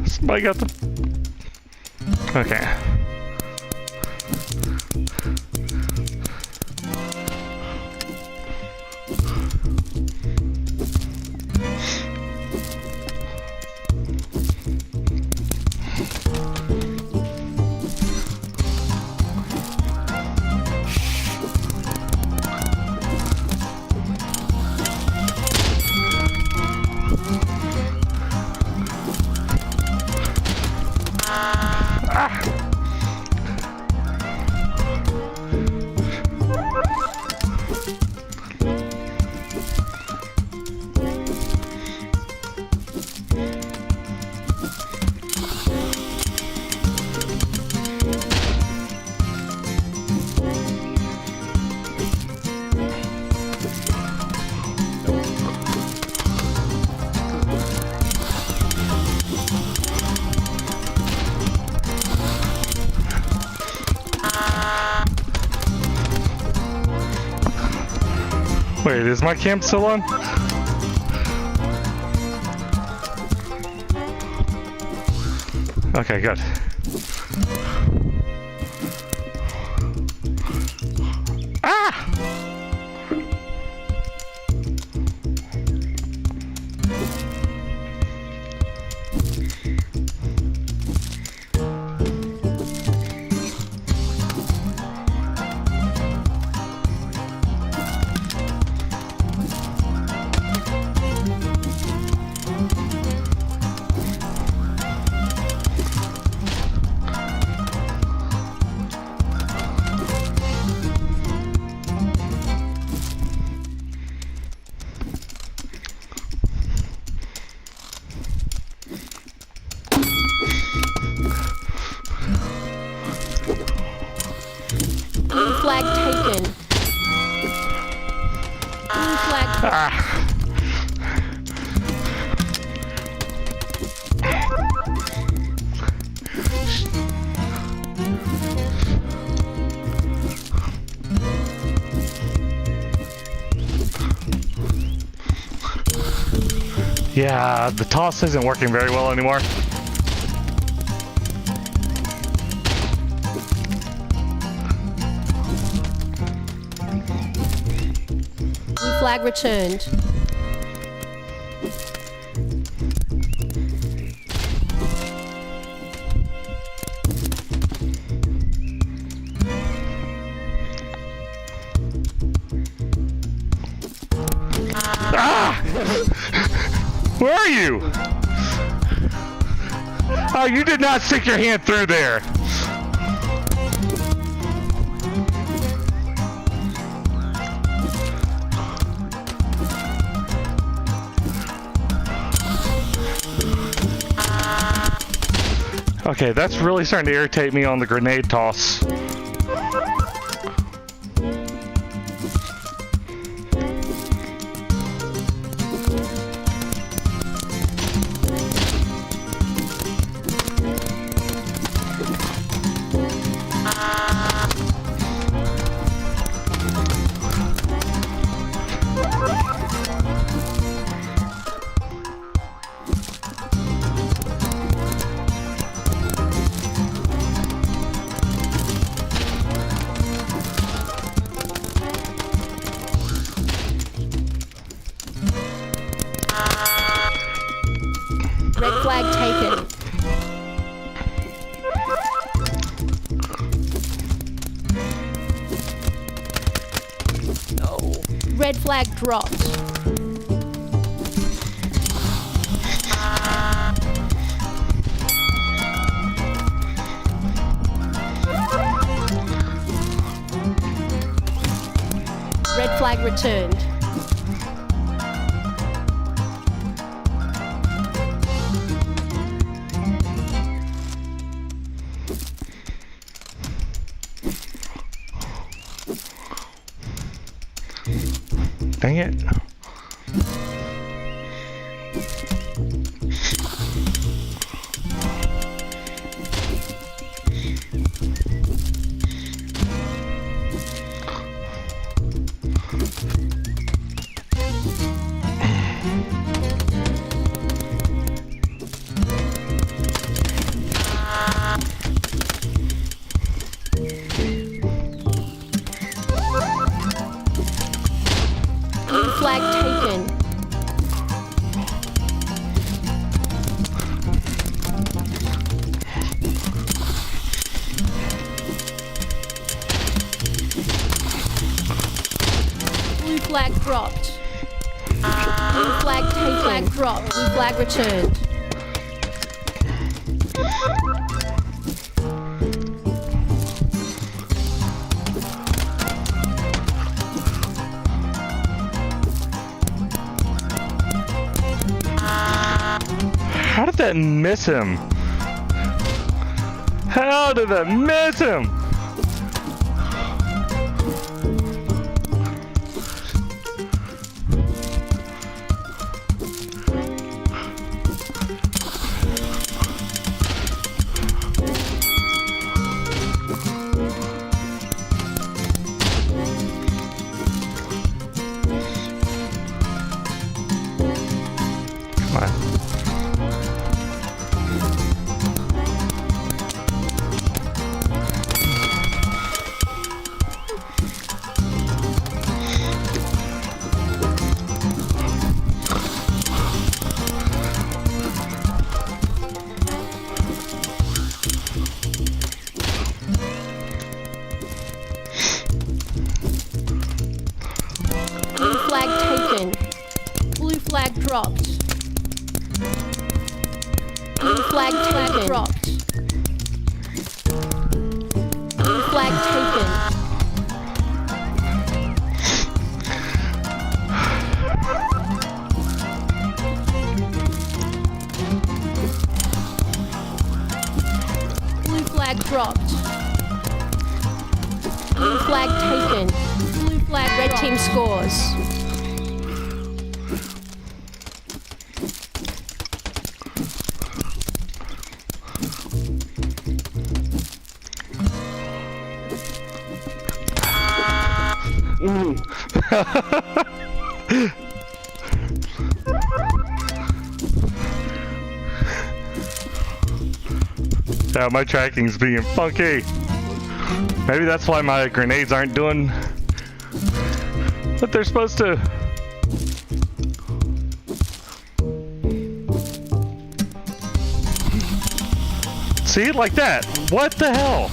Speaker 1: Somebody got the... Okay. Wait, is my camp still on? Okay, good. Ah!
Speaker 3: Blue flag.
Speaker 1: Yeah, the toss isn't working very well anymore.
Speaker 3: Blue flag returned.
Speaker 1: Where are you? Oh, you did not stick your hand through there. Okay, that's really starting to irritate me on the grenade toss.
Speaker 3: Red flag taken.
Speaker 9: No.
Speaker 3: Red flag dropped. Red flag returned.
Speaker 1: Dang it.
Speaker 3: Blue flag taken. Blue flag dropped. Blue flag taken. Flag dropped. Blue flag returned.
Speaker 1: How did that miss him? How did that miss him? Come on.
Speaker 3: Blue flag taken. Blue flag dropped. Blue flag taken. Dropped. Blue flag taken. Blue flag dropped. Blue flag taken. Blue flag red team scores.
Speaker 1: Yeah, my tracking's being funky. Maybe that's why my grenades aren't doing what they're supposed to. See, like that. What the hell?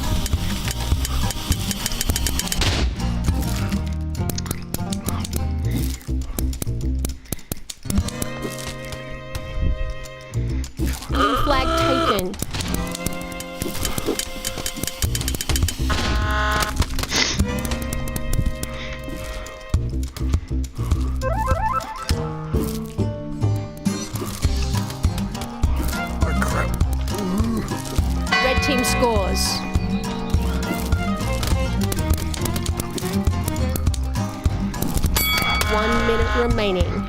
Speaker 3: Flag taken. Red team scores. One minute remaining.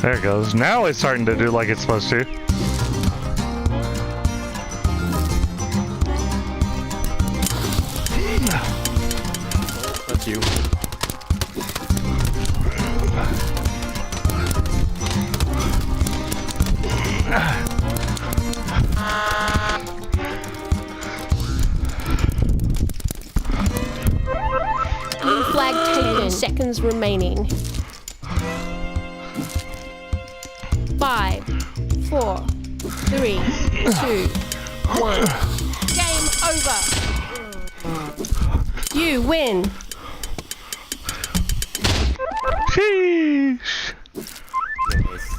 Speaker 1: There it goes. Now it's starting to do like it's supposed to.
Speaker 9: That's you.
Speaker 3: Blue flag taken. Seconds remaining. 5, 4, 3, 2, 1. Game over. You win.
Speaker 1: Sheesh.
Speaker 9: Nice.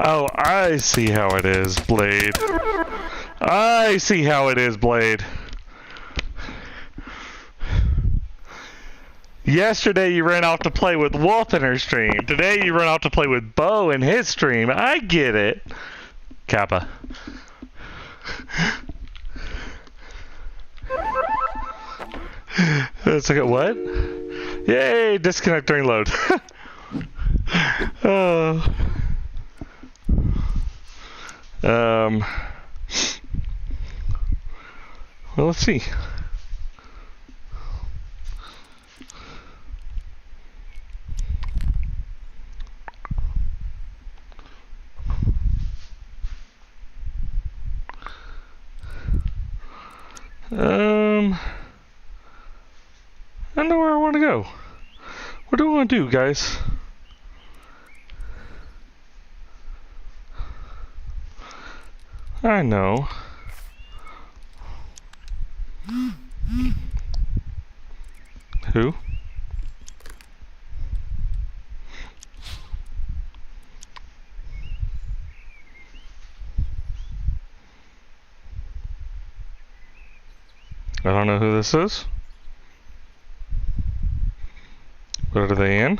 Speaker 1: Oh, I see how it is, Blade. I see how it is, Blade. Yesterday you ran off to play with Wolf in her stream. Today you run off to play with Bo in his stream. I get it. Kappa. Let's look at what? Yay, disconnect during load. Oh. Well, let's see. I don't know where I want to go. What do I want to do, guys? I know. Who? I don't know who this is. What are they in?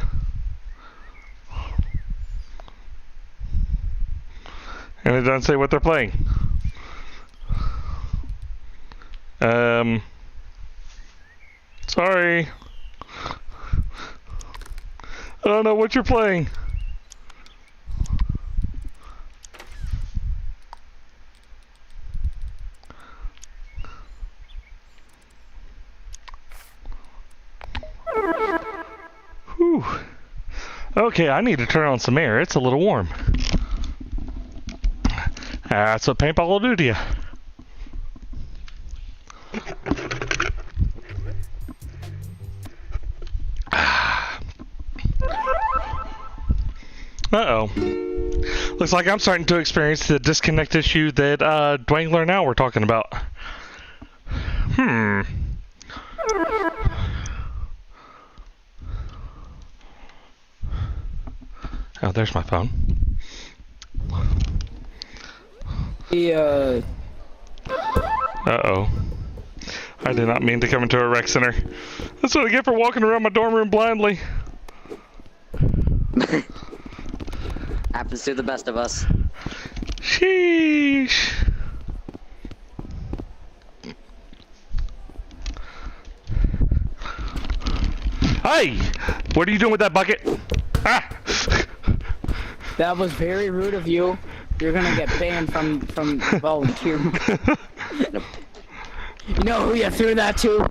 Speaker 1: And it doesn't say what they're playing. Sorry. I don't know what you're playing. Whew. Okay, I need to turn on some air. It's a little warm. That's what paintball will do to you. Uh-oh. Looks like I'm starting to experience the disconnect issue that Dwangler and Al were talking about. Oh, there's my phone.
Speaker 5: The
Speaker 1: Uh-oh. I did not mean to come into a rec center. That's what I get for walking around my dorm room blindly.
Speaker 11: Happens to the best of us.
Speaker 1: Sheesh. Hey! What are you doing with that bucket? Ah!
Speaker 5: that was very rude of you. You're gonna get banned from volunteer. You know who you threw that to?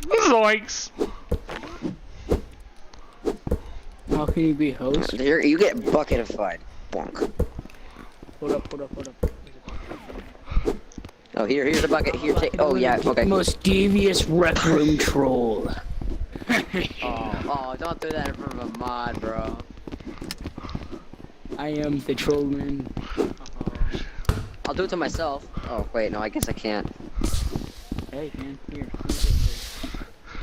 Speaker 1: Zoinks!
Speaker 5: How can you be host?
Speaker 11: Here, you get bucketified. Bonk.
Speaker 5: Hold up.
Speaker 11: Oh, here's a bucket. Here, take. Oh, yeah, okay.
Speaker 5: Most devious rec room troll.
Speaker 11: Oh, don't do that in front of a mod, bro.
Speaker 5: I am the troll man.
Speaker 11: I'll do it to myself. Oh, wait, no, I guess I can't.
Speaker 5: Hey, man, here.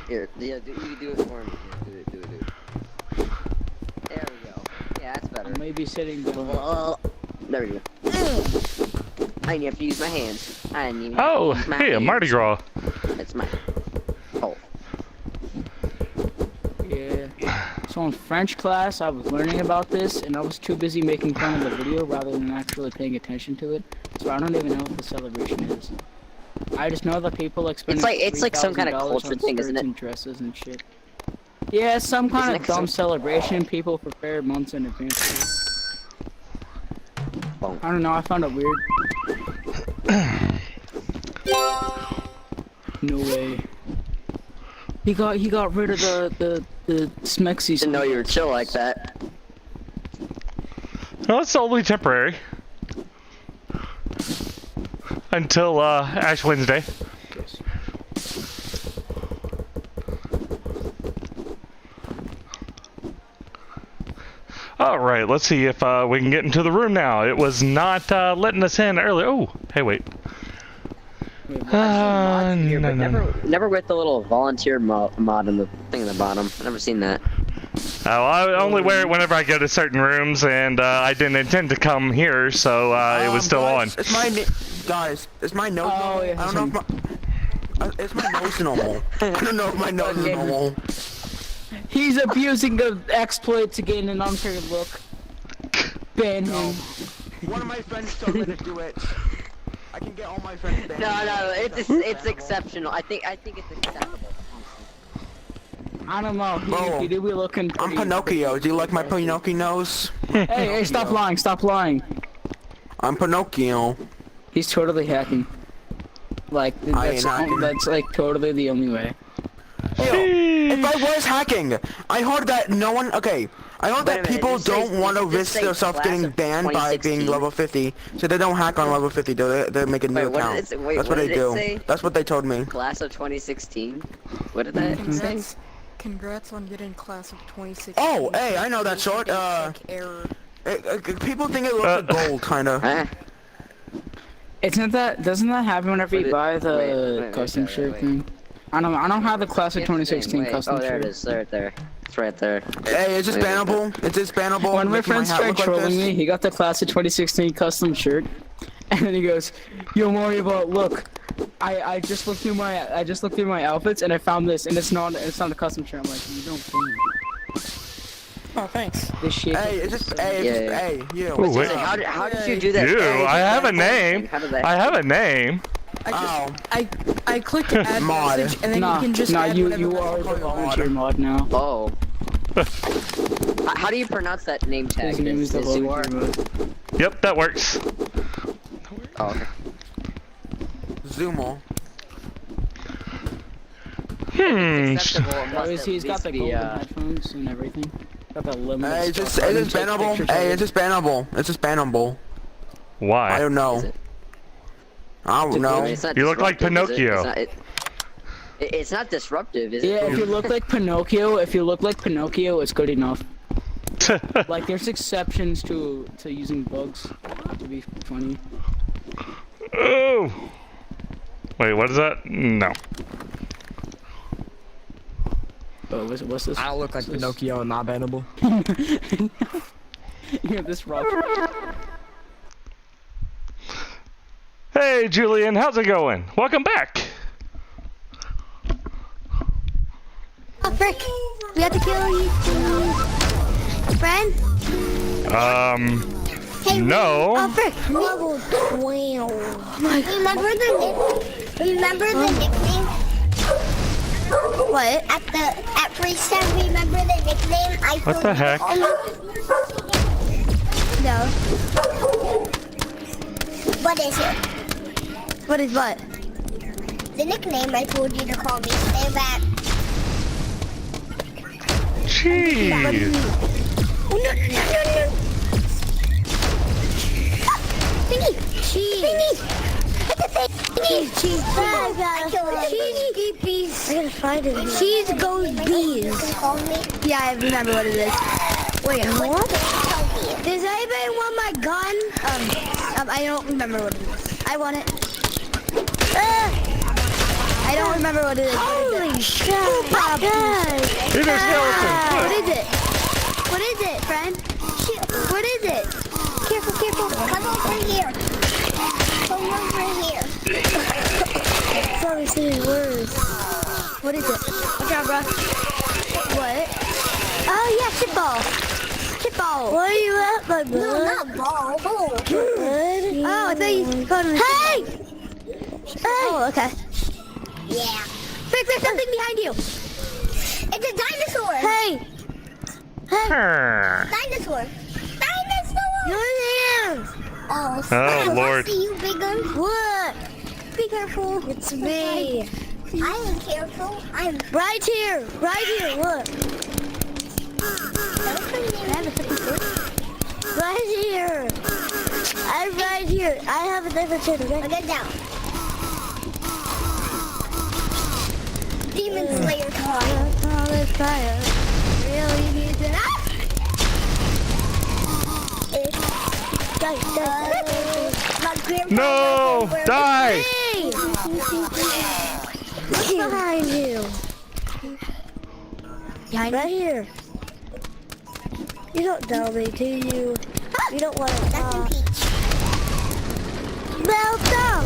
Speaker 11: Here, yeah, you do it for me. Here, do it. There we go. Yeah, that's better.
Speaker 5: I may be sitting down.
Speaker 11: There we go. I didn't have to use my hands. I didn't even
Speaker 1: Oh,
Speaker 11: use my
Speaker 1: hey, a
Speaker 11: hands.
Speaker 1: Mardi Gras.
Speaker 11: That's my... Oh.
Speaker 5: Yeah. So in French class, I was learning about this, and I was too busy making fun of the video rather than actually paying attention to it. So I don't even know what the celebration is. I just know that people like spending
Speaker 11: It's like some kind of
Speaker 5: $3,000
Speaker 11: culture
Speaker 5: on
Speaker 11: thing, isn't
Speaker 5: skirts
Speaker 11: it?
Speaker 5: and dresses and shit. Yeah, some kind
Speaker 11: Isn't
Speaker 5: of
Speaker 11: it
Speaker 5: dumb
Speaker 11: some-
Speaker 5: celebration people prepare months in advance.
Speaker 11: Boom.
Speaker 5: I don't know, I found it weird. No way. He got rid of the Smexy.
Speaker 11: Didn't know you were chill like that.
Speaker 1: Well, it's only temporary. Until, Ash Wednesday. Alright, let's see if we can get into the room now. It was not letting us in earlier. Oh, hey, wait.
Speaker 11: Here, but
Speaker 1: no.
Speaker 11: never with the little volunteer mod in the thing in the bottom. I've never seen that.
Speaker 1: Oh, I only wear it whenever I go to certain rooms, and I didn't intend to come here, so it was still
Speaker 12: guys,
Speaker 1: on.
Speaker 12: It's my guys. Is my nose normal?
Speaker 5: yeah,
Speaker 12: I don't know if my is my nose normal. I don't know if my nose is normal.
Speaker 5: He's abusing the exploit to gain an unfair look. Ban him.
Speaker 12: One of my friends told me to do it. I can get all my friends banned.
Speaker 11: No, it's exceptional. I think it's acceptable.
Speaker 5: I don't know. He do be looking.
Speaker 12: I'm Pinocchio. Do you like my Pinocchio nose?
Speaker 5: Hey, stop lying! Stop lying!
Speaker 12: I'm Pinocchio.
Speaker 5: He's totally hacking. Like that's like totally the only way.
Speaker 12: If I was hacking, I heard that no one. Okay, I heard that people don't want to risk themselves getting banned by being level 50, so they don't hack on level 50. They make a new account. That's what they do. That's what they told me.
Speaker 11: Class of 2016. What did that say?
Speaker 13: Congrats on getting class of 2016.
Speaker 12: Oh, hey, I know that short.
Speaker 13: Error.
Speaker 12: People think it looks like gold, kinda.
Speaker 5: Doesn't that happen whenever you buy the custom shirt thing? I don't have the class of 2016 custom shirt.
Speaker 11: Oh, there it is. Right there. It's right there.
Speaker 12: Hey, it's just bannable. It's just bannable.
Speaker 5: When my friend started trolling me, he got the class of 2016 custom shirt, and then he goes, "Yo, Mario, look, I just looked through my outfits and I found this, and it's not a custom shirt." I'm like, "You don't think?"
Speaker 13: Oh, thanks.
Speaker 5: This shit.
Speaker 12: Hey, you.
Speaker 1: Ooh, wait.
Speaker 11: How did you do that?
Speaker 1: You, I have a name. I have a name.
Speaker 13: I clicked add message and then you can just add
Speaker 5: you
Speaker 13: whatever
Speaker 5: are the
Speaker 13: message
Speaker 5: volunteer mod now.
Speaker 11: Oh. How do you pronounce that name tag?
Speaker 5: His name is the volunteer mod.
Speaker 1: Yep, that works.
Speaker 11: Oh, okay.
Speaker 12: Zoomo.
Speaker 5: He's got the golden headphones and everything. Got the limited.
Speaker 12: Hey, it's just bannable. Hey, it's just bannable. It's just bannable.
Speaker 1: Why?
Speaker 12: I don't know. I don't know.
Speaker 1: You look like Pinocchio.
Speaker 11: It's not disruptive, is it?
Speaker 5: Yeah, if you look like Pinocchio, it's good enough. Like, there's exceptions to using bugs to be funny.
Speaker 1: Oh! Wait, what is that? No.
Speaker 5: What's this?
Speaker 10: I don't look like Pinocchio and not bannable.
Speaker 5: You have this rock.
Speaker 1: Hey, Julian, how's it going? Welcome back.
Speaker 14: Oh, frick. We have to kill you. Friend? Hey,
Speaker 1: no.
Speaker 14: Oh, frick. Level 12. Remember the nickname? What? At recess, remember the nickname?
Speaker 1: What the heck?
Speaker 14: No. What is it? What is what? The nickname I told you to call me. Say that.
Speaker 1: Jeez.
Speaker 14: Oh, no. Thingy. Cheese. Thingy. Cheese. Cheese goes bees. Yeah, I remember what it is. Wait, what? Does anybody want my gun? I don't remember what it is. I want it. I don't remember what it is. Holy shit!
Speaker 1: What
Speaker 14: is it? What is it, friend? What is it? Careful, careful. Come over here. Come over here. It's probably saying words. What is it? Watch out, bro. What? Oh, yeah, shit ball. Shit ball. Where are you at, my bud? No, not ball. Oh, I thought you called him. Hey! Oh, okay. Yeah. Frick, there's something behind you. It's a dinosaur. Hey. Hey. Dinosaur. Dinosaur. Your hands. Oh,
Speaker 1: Lord.
Speaker 14: I see you, big gun. What? Be careful. It's me. I am careful. I'm right here. Right here. Look. Right here. I'm right here. I have a different shit, okay? Get down. Demon Slayer time. Oh, this fire. Really needs it.
Speaker 1: No! Die!
Speaker 14: What's behind you? Behind right here. You don't know me, do you? You don't want to. That's impeach. Melt down.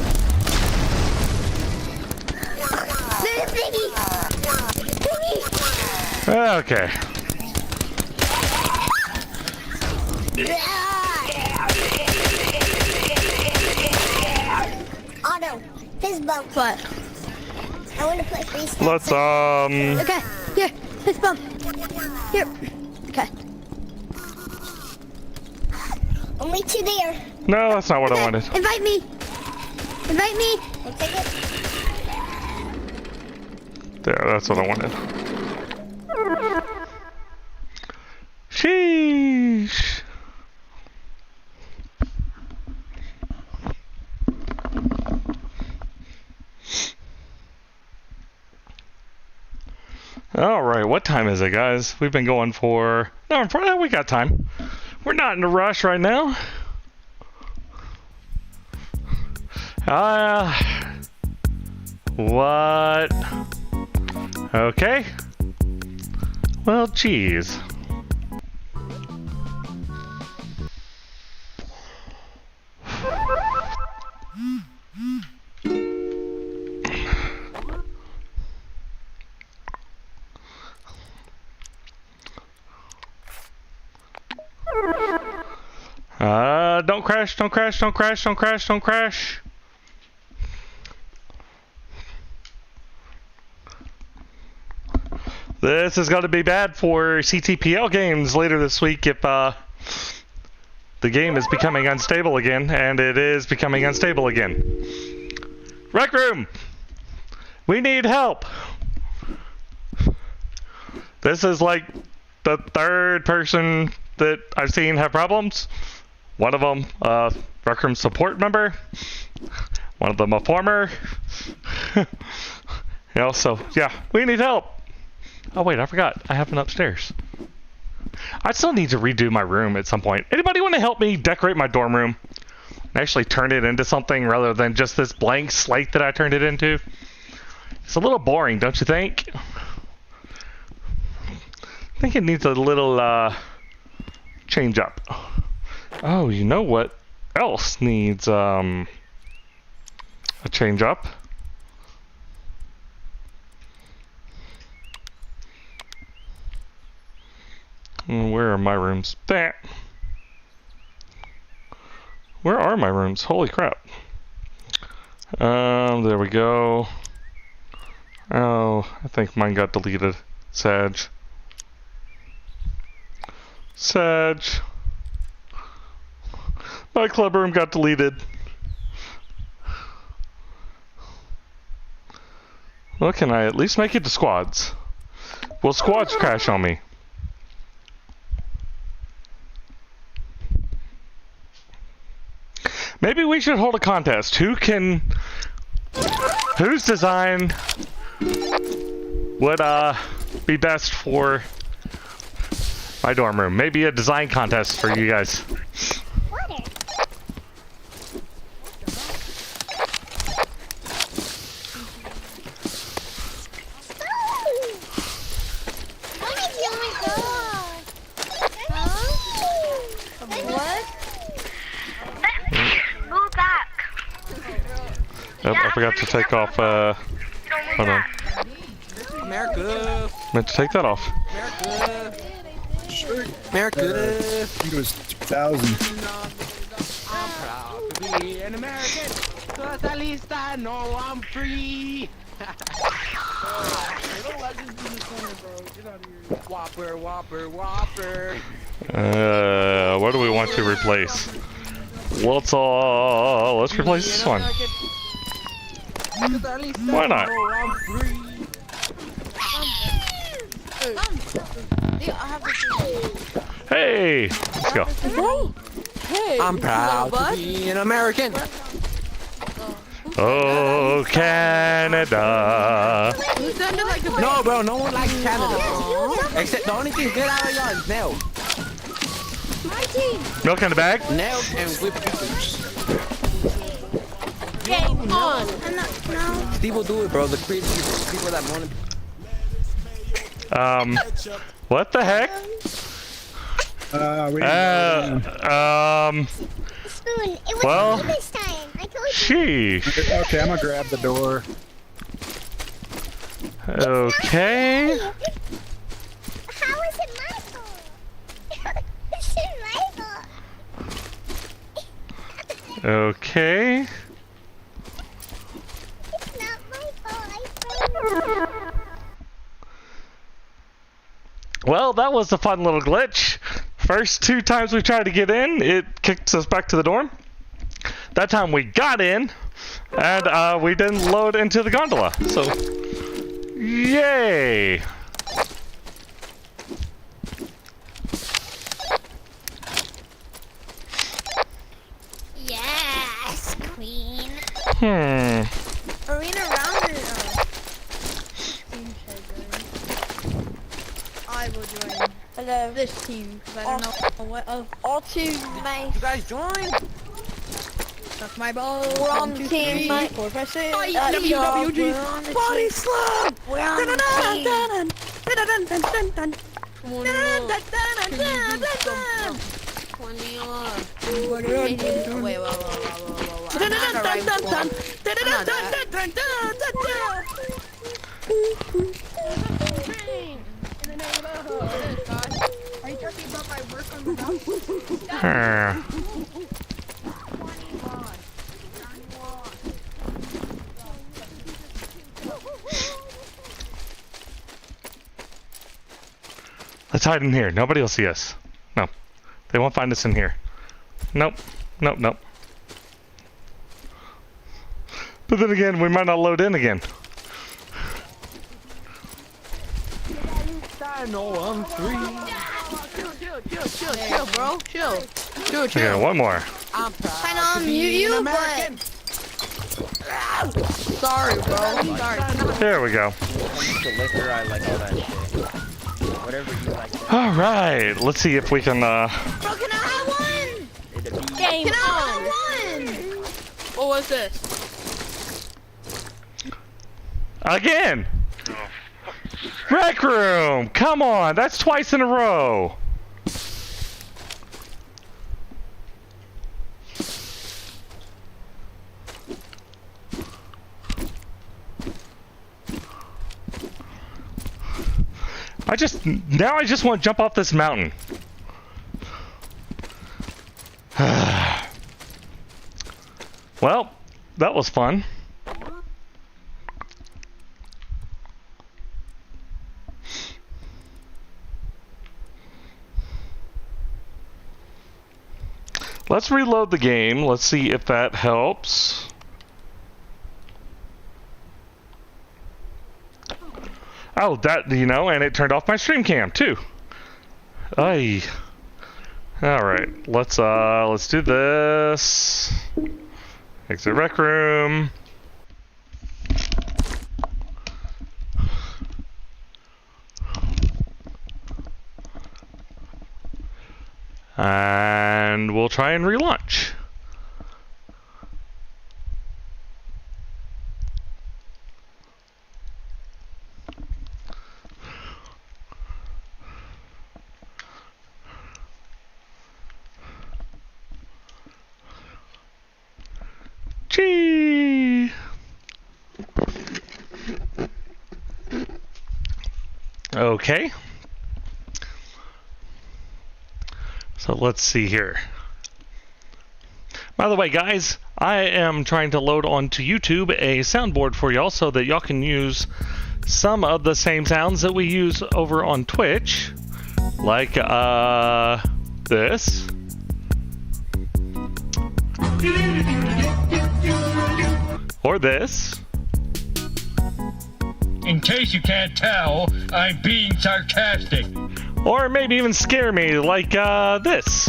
Speaker 14: There's Piggy. Piggy.
Speaker 1: Okay.
Speaker 14: Otto, fist bump. What? I want to play freestyle.
Speaker 1: Let's
Speaker 14: Okay, here, fist bump. Here. Okay. I'll meet you there.
Speaker 1: No, that's not what I wanted.
Speaker 14: Invite me. Invite me. I'll take it.
Speaker 1: There, that's what I wanted. Sheesh. All right, what time is it, guys? We've been going for... No, we got time. We're not in a rush right now. What? Okay. Well, geez. Don't crash, don't crash, don't crash, don't crash, don't crash. This is going to be bad for CTPL games later this week if the game is becoming unstable again, and it is becoming unstable again. RecRoom! We need help! This is like the third person that I've seen have problems. One of them, RecRoom support member. One of them, a former. So, yeah, we need help. Oh, wait, I forgot. I have an upstairs. I still need to redo my room at some point. Anybody want to help me decorate my dorm room? And actually turn it into something rather than just this blank slate that I turned it into? It's a little boring, don't you think? I think it needs a little change up. Oh, you know what else needs a change up? Where are my rooms? There. Where are my rooms? Holy crap. There we go. Oh, I think mine got deleted. Sag. My club room got deleted. Well, can I at least make it to squads? Will squads crash on me? Maybe we should hold a contest. Whose design would be best for my dorm room? Maybe a design contest for you guys. Yep, I forgot to take off, hold on.
Speaker 12: America!
Speaker 1: Meant to take that off.
Speaker 12: America!
Speaker 15: I think it was 2000.
Speaker 12: I'm proud to be an American, 'cause at least I know I'm free! Whopper, whopper, whopper!
Speaker 1: What do we want to replace? Let's replace this one. Why not? Hey, let's go.
Speaker 13: Hey,
Speaker 12: I'm proud to be an American.
Speaker 1: Oh, Canada.
Speaker 12: No, bro, no one likes Canada. Except the only thing good out of y'all is nails.
Speaker 1: Milk in the bag?
Speaker 12: Nails and whipped cream.
Speaker 3: Game on.
Speaker 12: Steve will do it, bro. The creative people that want to.
Speaker 1: What the heck? Well, sheesh.
Speaker 15: Okay, I'm gonna grab the door.
Speaker 1: Okay.
Speaker 14: How is it my fault? It's my fault.
Speaker 1: Okay.
Speaker 14: It's not my fault. I
Speaker 1: Well, that was a fun little glitch. First 2 times we tried to get in, it kicked us back to the dorm. That time we got in, and we didn't load into the gondola. So, yay!
Speaker 14: Yes, queen.
Speaker 16: Arena round I will join. Hello. This team, because I don't know what. All two, mate.
Speaker 12: You guys join?
Speaker 16: That's my ball.
Speaker 14: We're on team, mate.
Speaker 16: 4, 5, 6.
Speaker 12: WWG. Body slam.
Speaker 14: We're on team.
Speaker 16: Are you talking about my work on the golf?
Speaker 1: Let's hide in here. Nobody will see us. No. They won't find us in here. Nope. Nope, nope. But then again, we might not load in again.
Speaker 12: I know I'm free.
Speaker 16: Chill, bro. Chill.
Speaker 1: Okay, one more.
Speaker 12: I'm proud
Speaker 14: Trying to
Speaker 12: to be
Speaker 14: unmute you,
Speaker 12: an American.
Speaker 16: Sorry, bro. Sorry.
Speaker 1: There we go.
Speaker 9: The liquor, I like all that shit. Whatever you like.
Speaker 1: Alright, let's see if we can,
Speaker 14: Bro, can I have one? Game
Speaker 16: Can I
Speaker 14: on.
Speaker 16: have one? What was this?
Speaker 1: again! Rec Room! Come on, that's twice in a row. I just want to jump off this mountain. Well, that was fun. Let's reload the game. Let's see if that helps. Oh, that, you know, and it turned off my stream cam too. Aye. All right, let's do this. Exit Rec Room. And we'll try and relaunch. Gee. Okay. So let's see here. By the way, guys, I am trying to load onto YouTube a soundboard for y'all so that y'all can use some of the same sounds that we use over on Twitch. Like, this. Or this.
Speaker 17: In case you can't tell, I'm being sarcastic.
Speaker 1: Or maybe even scare me, like, this.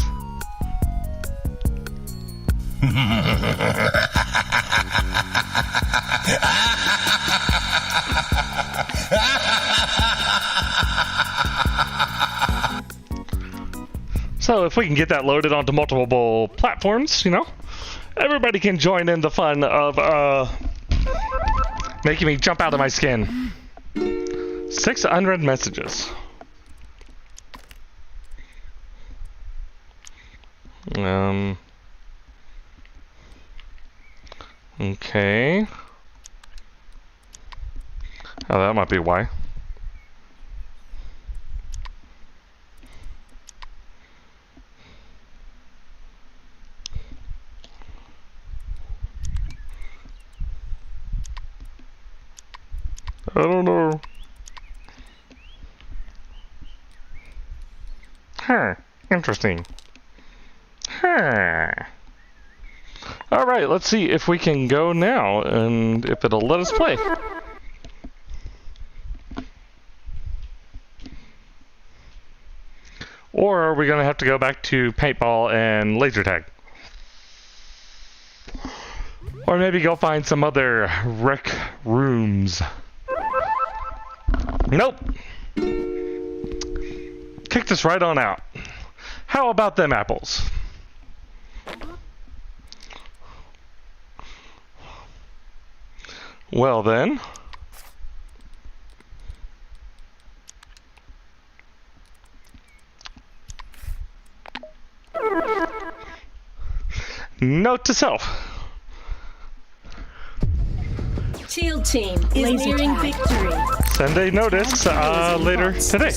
Speaker 1: So if we can get that loaded onto multiple platforms, you know, everybody can join in the fun of, making me jump out of my skin. 6 unread messages. Okay. Oh, that might be why. I don't know. Huh. Interesting. Huh. Alright, let's see if we can go now and if it'll let us play. Or are we going to have to go back to paintball and laser tag? Or maybe go find some other rec rooms. Nope. Kicked us right on out. How about them apples? Well then. Note to self.
Speaker 18: Teal team is nearing victory.
Speaker 1: Send a notice later today.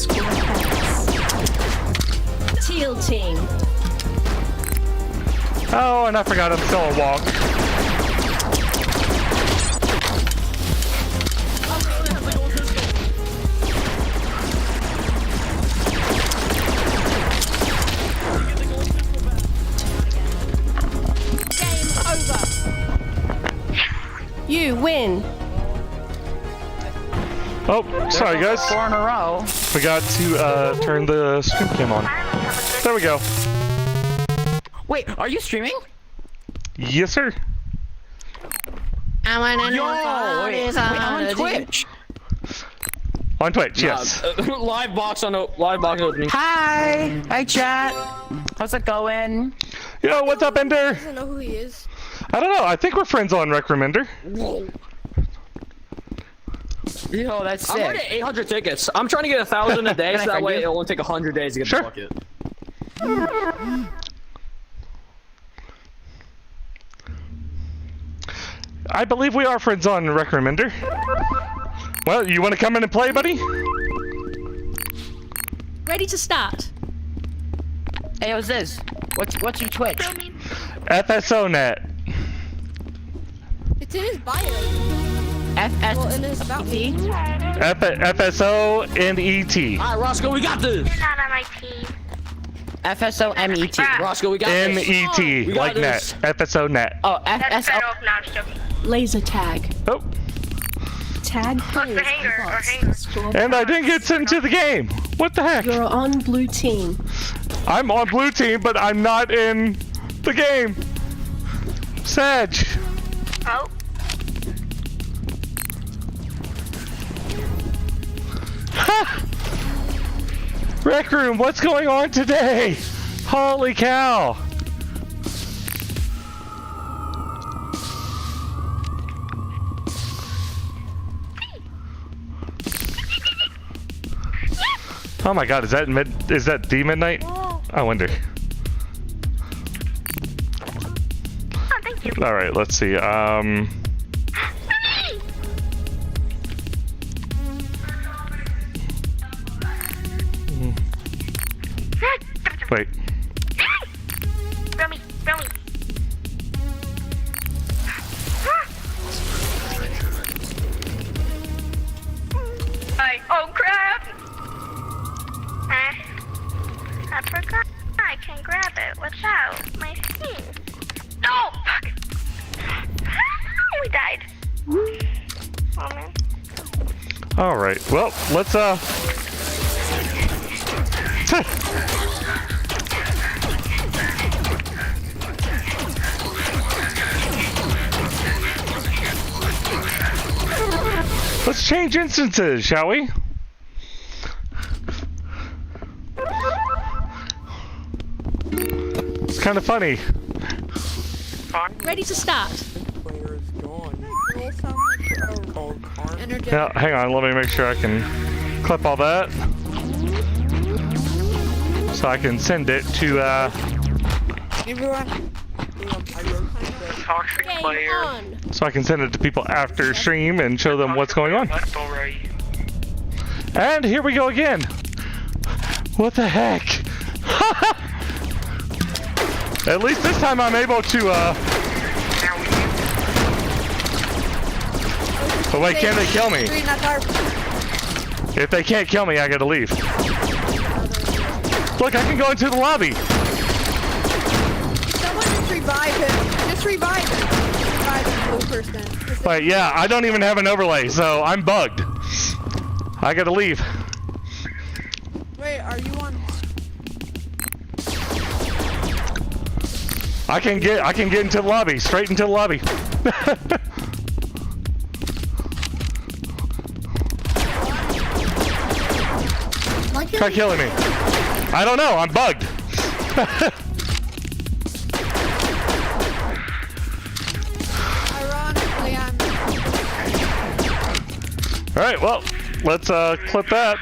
Speaker 18: Teal team.
Speaker 1: Oh, and I forgot I'm still a walk.
Speaker 3: You win.
Speaker 1: Oh, sorry guys.
Speaker 5: 4 in a row.
Speaker 1: Forgot to turn the stream cam on. There we go.
Speaker 5: Wait, are you streaming?
Speaker 1: Yes, sir.
Speaker 3: I want to know.
Speaker 5: Wait, I'm on Twitch.
Speaker 1: On Twitch, yes.
Speaker 5: Live box opening. Hi, chat. How's it going?
Speaker 1: Yo, what's up, Ender?
Speaker 16: I don't know who he is.
Speaker 1: I don't know. I think we're friends on RecRoom, Ender.
Speaker 5: Yo, that's
Speaker 19: I'm
Speaker 5: sick.
Speaker 19: already at 800 tickets. I'm trying to get 1,000 a day, so that way it'll only take 100 days to get the bucket.
Speaker 1: I believe we are friends on RecRoom, Ender. Well, you want to come in and play, buddy?
Speaker 3: Ready to start.
Speaker 5: Hey, what's this? What's your Twitch?
Speaker 1: FSOnet.
Speaker 16: It's in his bio.
Speaker 5: Well,
Speaker 16: in his about me.
Speaker 1: FSONET.
Speaker 19: Alright, Roscoe, we got this.
Speaker 14: You're not on my team.
Speaker 5: FSOMET.
Speaker 19: Roscoe, we got this.
Speaker 1: NET,
Speaker 19: We got
Speaker 1: like net.
Speaker 19: this.
Speaker 1: FSOnet.
Speaker 5: Oh,
Speaker 14: That's
Speaker 5: FSO.
Speaker 14: better off now, joking.
Speaker 18: Laser tag.
Speaker 1: Oh,
Speaker 18: Tag
Speaker 14: Plus the
Speaker 18: players
Speaker 14: hanger, or
Speaker 18: across.
Speaker 14: hanger.
Speaker 18: Score
Speaker 1: and I didn't get sent to the game. What the heck?
Speaker 18: You're on blue team.
Speaker 1: I'm on blue team, but I'm not in the game. Sedge.
Speaker 14: Oh.
Speaker 1: Ha! RecRoom, what's going on today? Holy cow. Oh my god, is that the midnight? I wonder.
Speaker 14: Oh, thank you.
Speaker 1: All right, let's see. Wait.
Speaker 14: Rummy. Oh crap! I forgot I can grab it without my thing. No! Fuck! We died. Oh man.
Speaker 1: All right. Well, let's let's change instances, shall we? It's kind of funny.
Speaker 3: Ready to start.
Speaker 1: Now, hang on, let me make sure I can clip all that. So I can send it to,
Speaker 3: Toxic player.
Speaker 1: so I can send it to people after stream and show them what's going on. And here we go again. What the heck? At least this time I'm able to, but wait, can they kill me? If they can't kill me, I gotta leave. Look, I can go into the lobby.
Speaker 16: Someone just revive him. Just revive him. Revive the blue person.
Speaker 1: Wait, yeah, I don't even have an overlay, so I'm bugged. I gotta leave.
Speaker 16: Wait, are you on?
Speaker 1: I can get into the lobby, straight into the lobby. Try killing me. I don't know, I'm bugged.
Speaker 16: Ironically, I'm.
Speaker 1: Alright, well, let's clip that.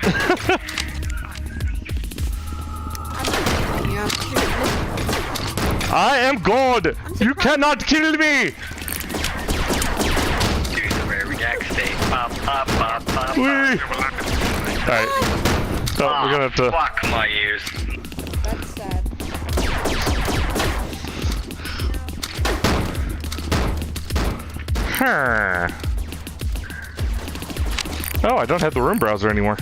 Speaker 1: I am God! You cannot kill me! Alright. Oh, we're gonna have to...
Speaker 17: Fuck my ears.
Speaker 16: That's sad.
Speaker 1: Huh. Oh, I don't have the room browser anymore.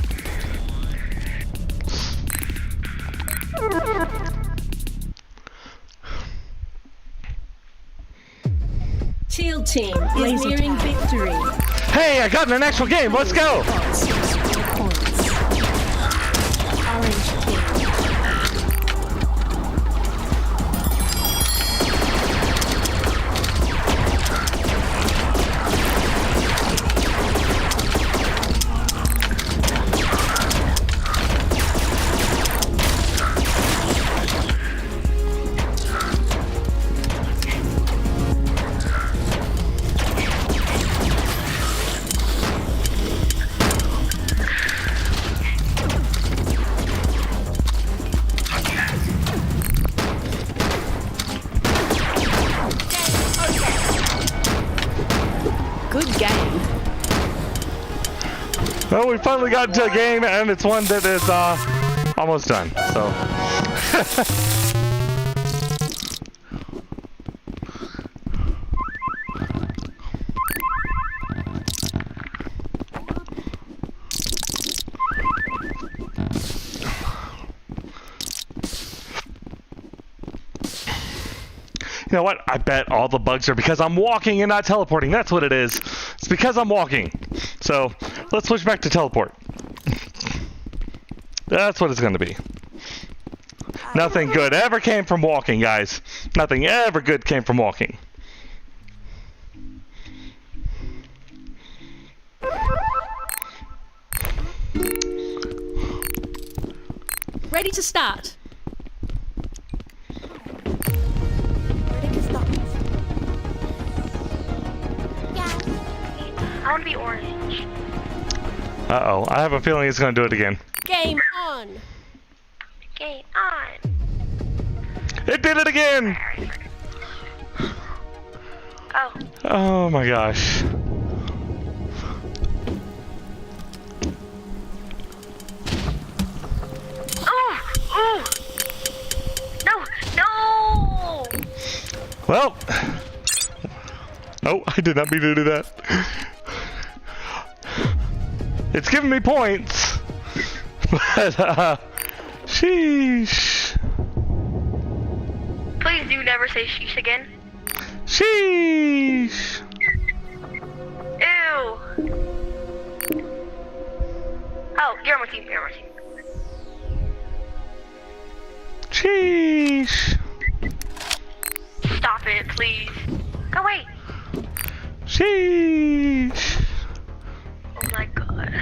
Speaker 18: Teal team is nearing victory.
Speaker 1: Hey, I got in an actual game. Let's go.
Speaker 18: Orange team. good game.
Speaker 1: Well, we finally got into a game, and it's one that is almost done. So. You know what? I bet all the bugs are because I'm walking and not teleporting. That's what it is. It's because I'm walking. So, let's switch back to teleport. That's what it's going to be. Nothing good ever came from walking, guys. Nothing ever good came from walking.
Speaker 18: Ready to start.
Speaker 14: I want to be orange.
Speaker 1: Uh-oh. I have a feeling it's going to do it again.
Speaker 18: Game on.
Speaker 14: Game on.
Speaker 1: It did it again!
Speaker 14: Oh.
Speaker 1: Oh my gosh.
Speaker 14: Oh! No! No!
Speaker 1: Well. Oh, I did not mean to do that. It's giving me points. But, sheesh.
Speaker 14: Please do never say sheesh again.
Speaker 1: Sheesh.
Speaker 14: Ew. Oh, you're on my team. You're on my team.
Speaker 1: Sheesh.
Speaker 14: Stop it, please. Go away.
Speaker 1: Sheesh.
Speaker 14: Oh my god.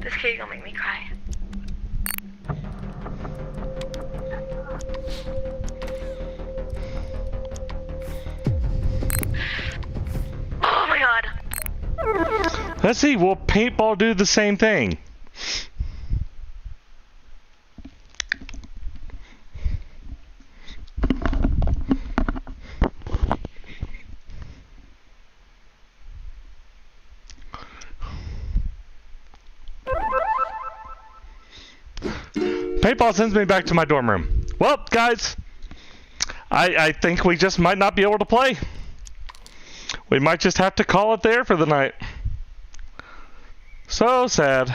Speaker 14: This kid's gonna make me cry. Oh my god.
Speaker 1: Let's see, will paintball do the same thing? Paintball sends me back to my dorm room. Well, guys, I think we just might not be able to play. We might just have to call it there for the night. So sad.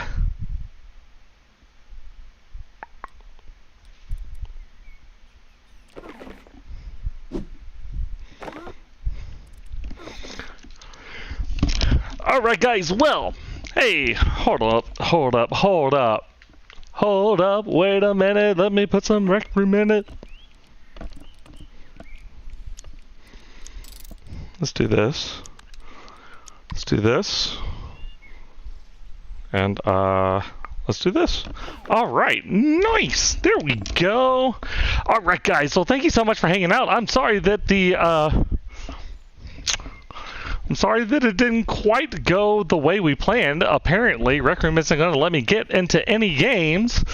Speaker 1: Alright guys, well, hey, hold up, wait a minute, let me put some RecRoom in it. Let's do this. Let's do this. And, let's do this. Alright, nice! There we go! Alright guys, so thank you so much for hanging out. I'm sorry that it didn't quite go the way we planned. Apparently, RecRoom isn't going to let me get into any games.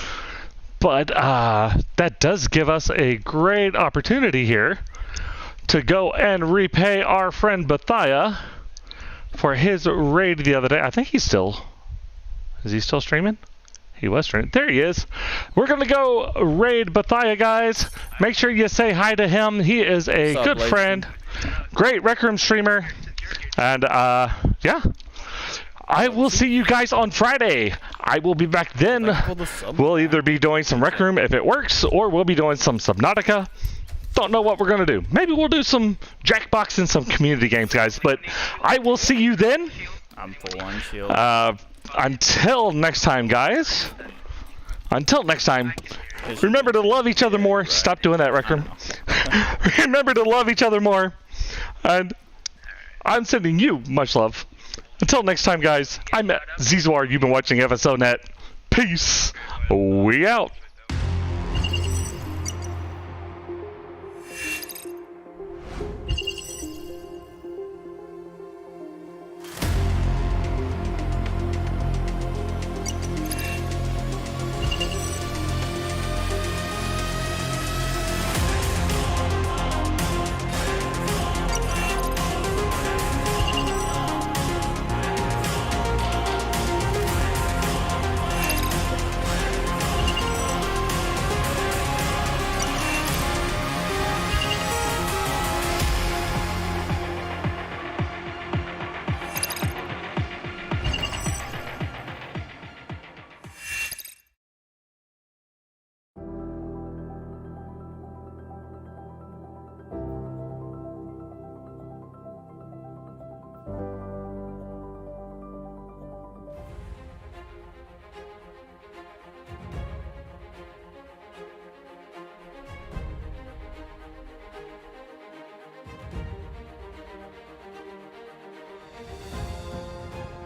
Speaker 1: But that does give us a great opportunity here to go and repay our friend Bethia for his raid the other day. I think he's still... Is he still streaming? He was streaming. There he is. We're going to go raid Bethia, guys. Make sure you say hi to him. He is a good friend. Great RecRoom streamer. And, yeah. I will see you guys on Friday. I will be back then. We'll either be doing some RecRoom if it works, or we'll be doing some Subnautica. Don't know what we're going to do. Maybe we'll do some Jackbox and some community games, guys. But I will see you then.
Speaker 20: I'm full on shield.
Speaker 1: Until next time, guys. Until next time. Remember to love each other more. Stop doing that, RecRoom. Remember to love each other more. And I'm sending you much love. Until next time, guys, I'm Zizwar. You've been watching FSONet. Peace. We out.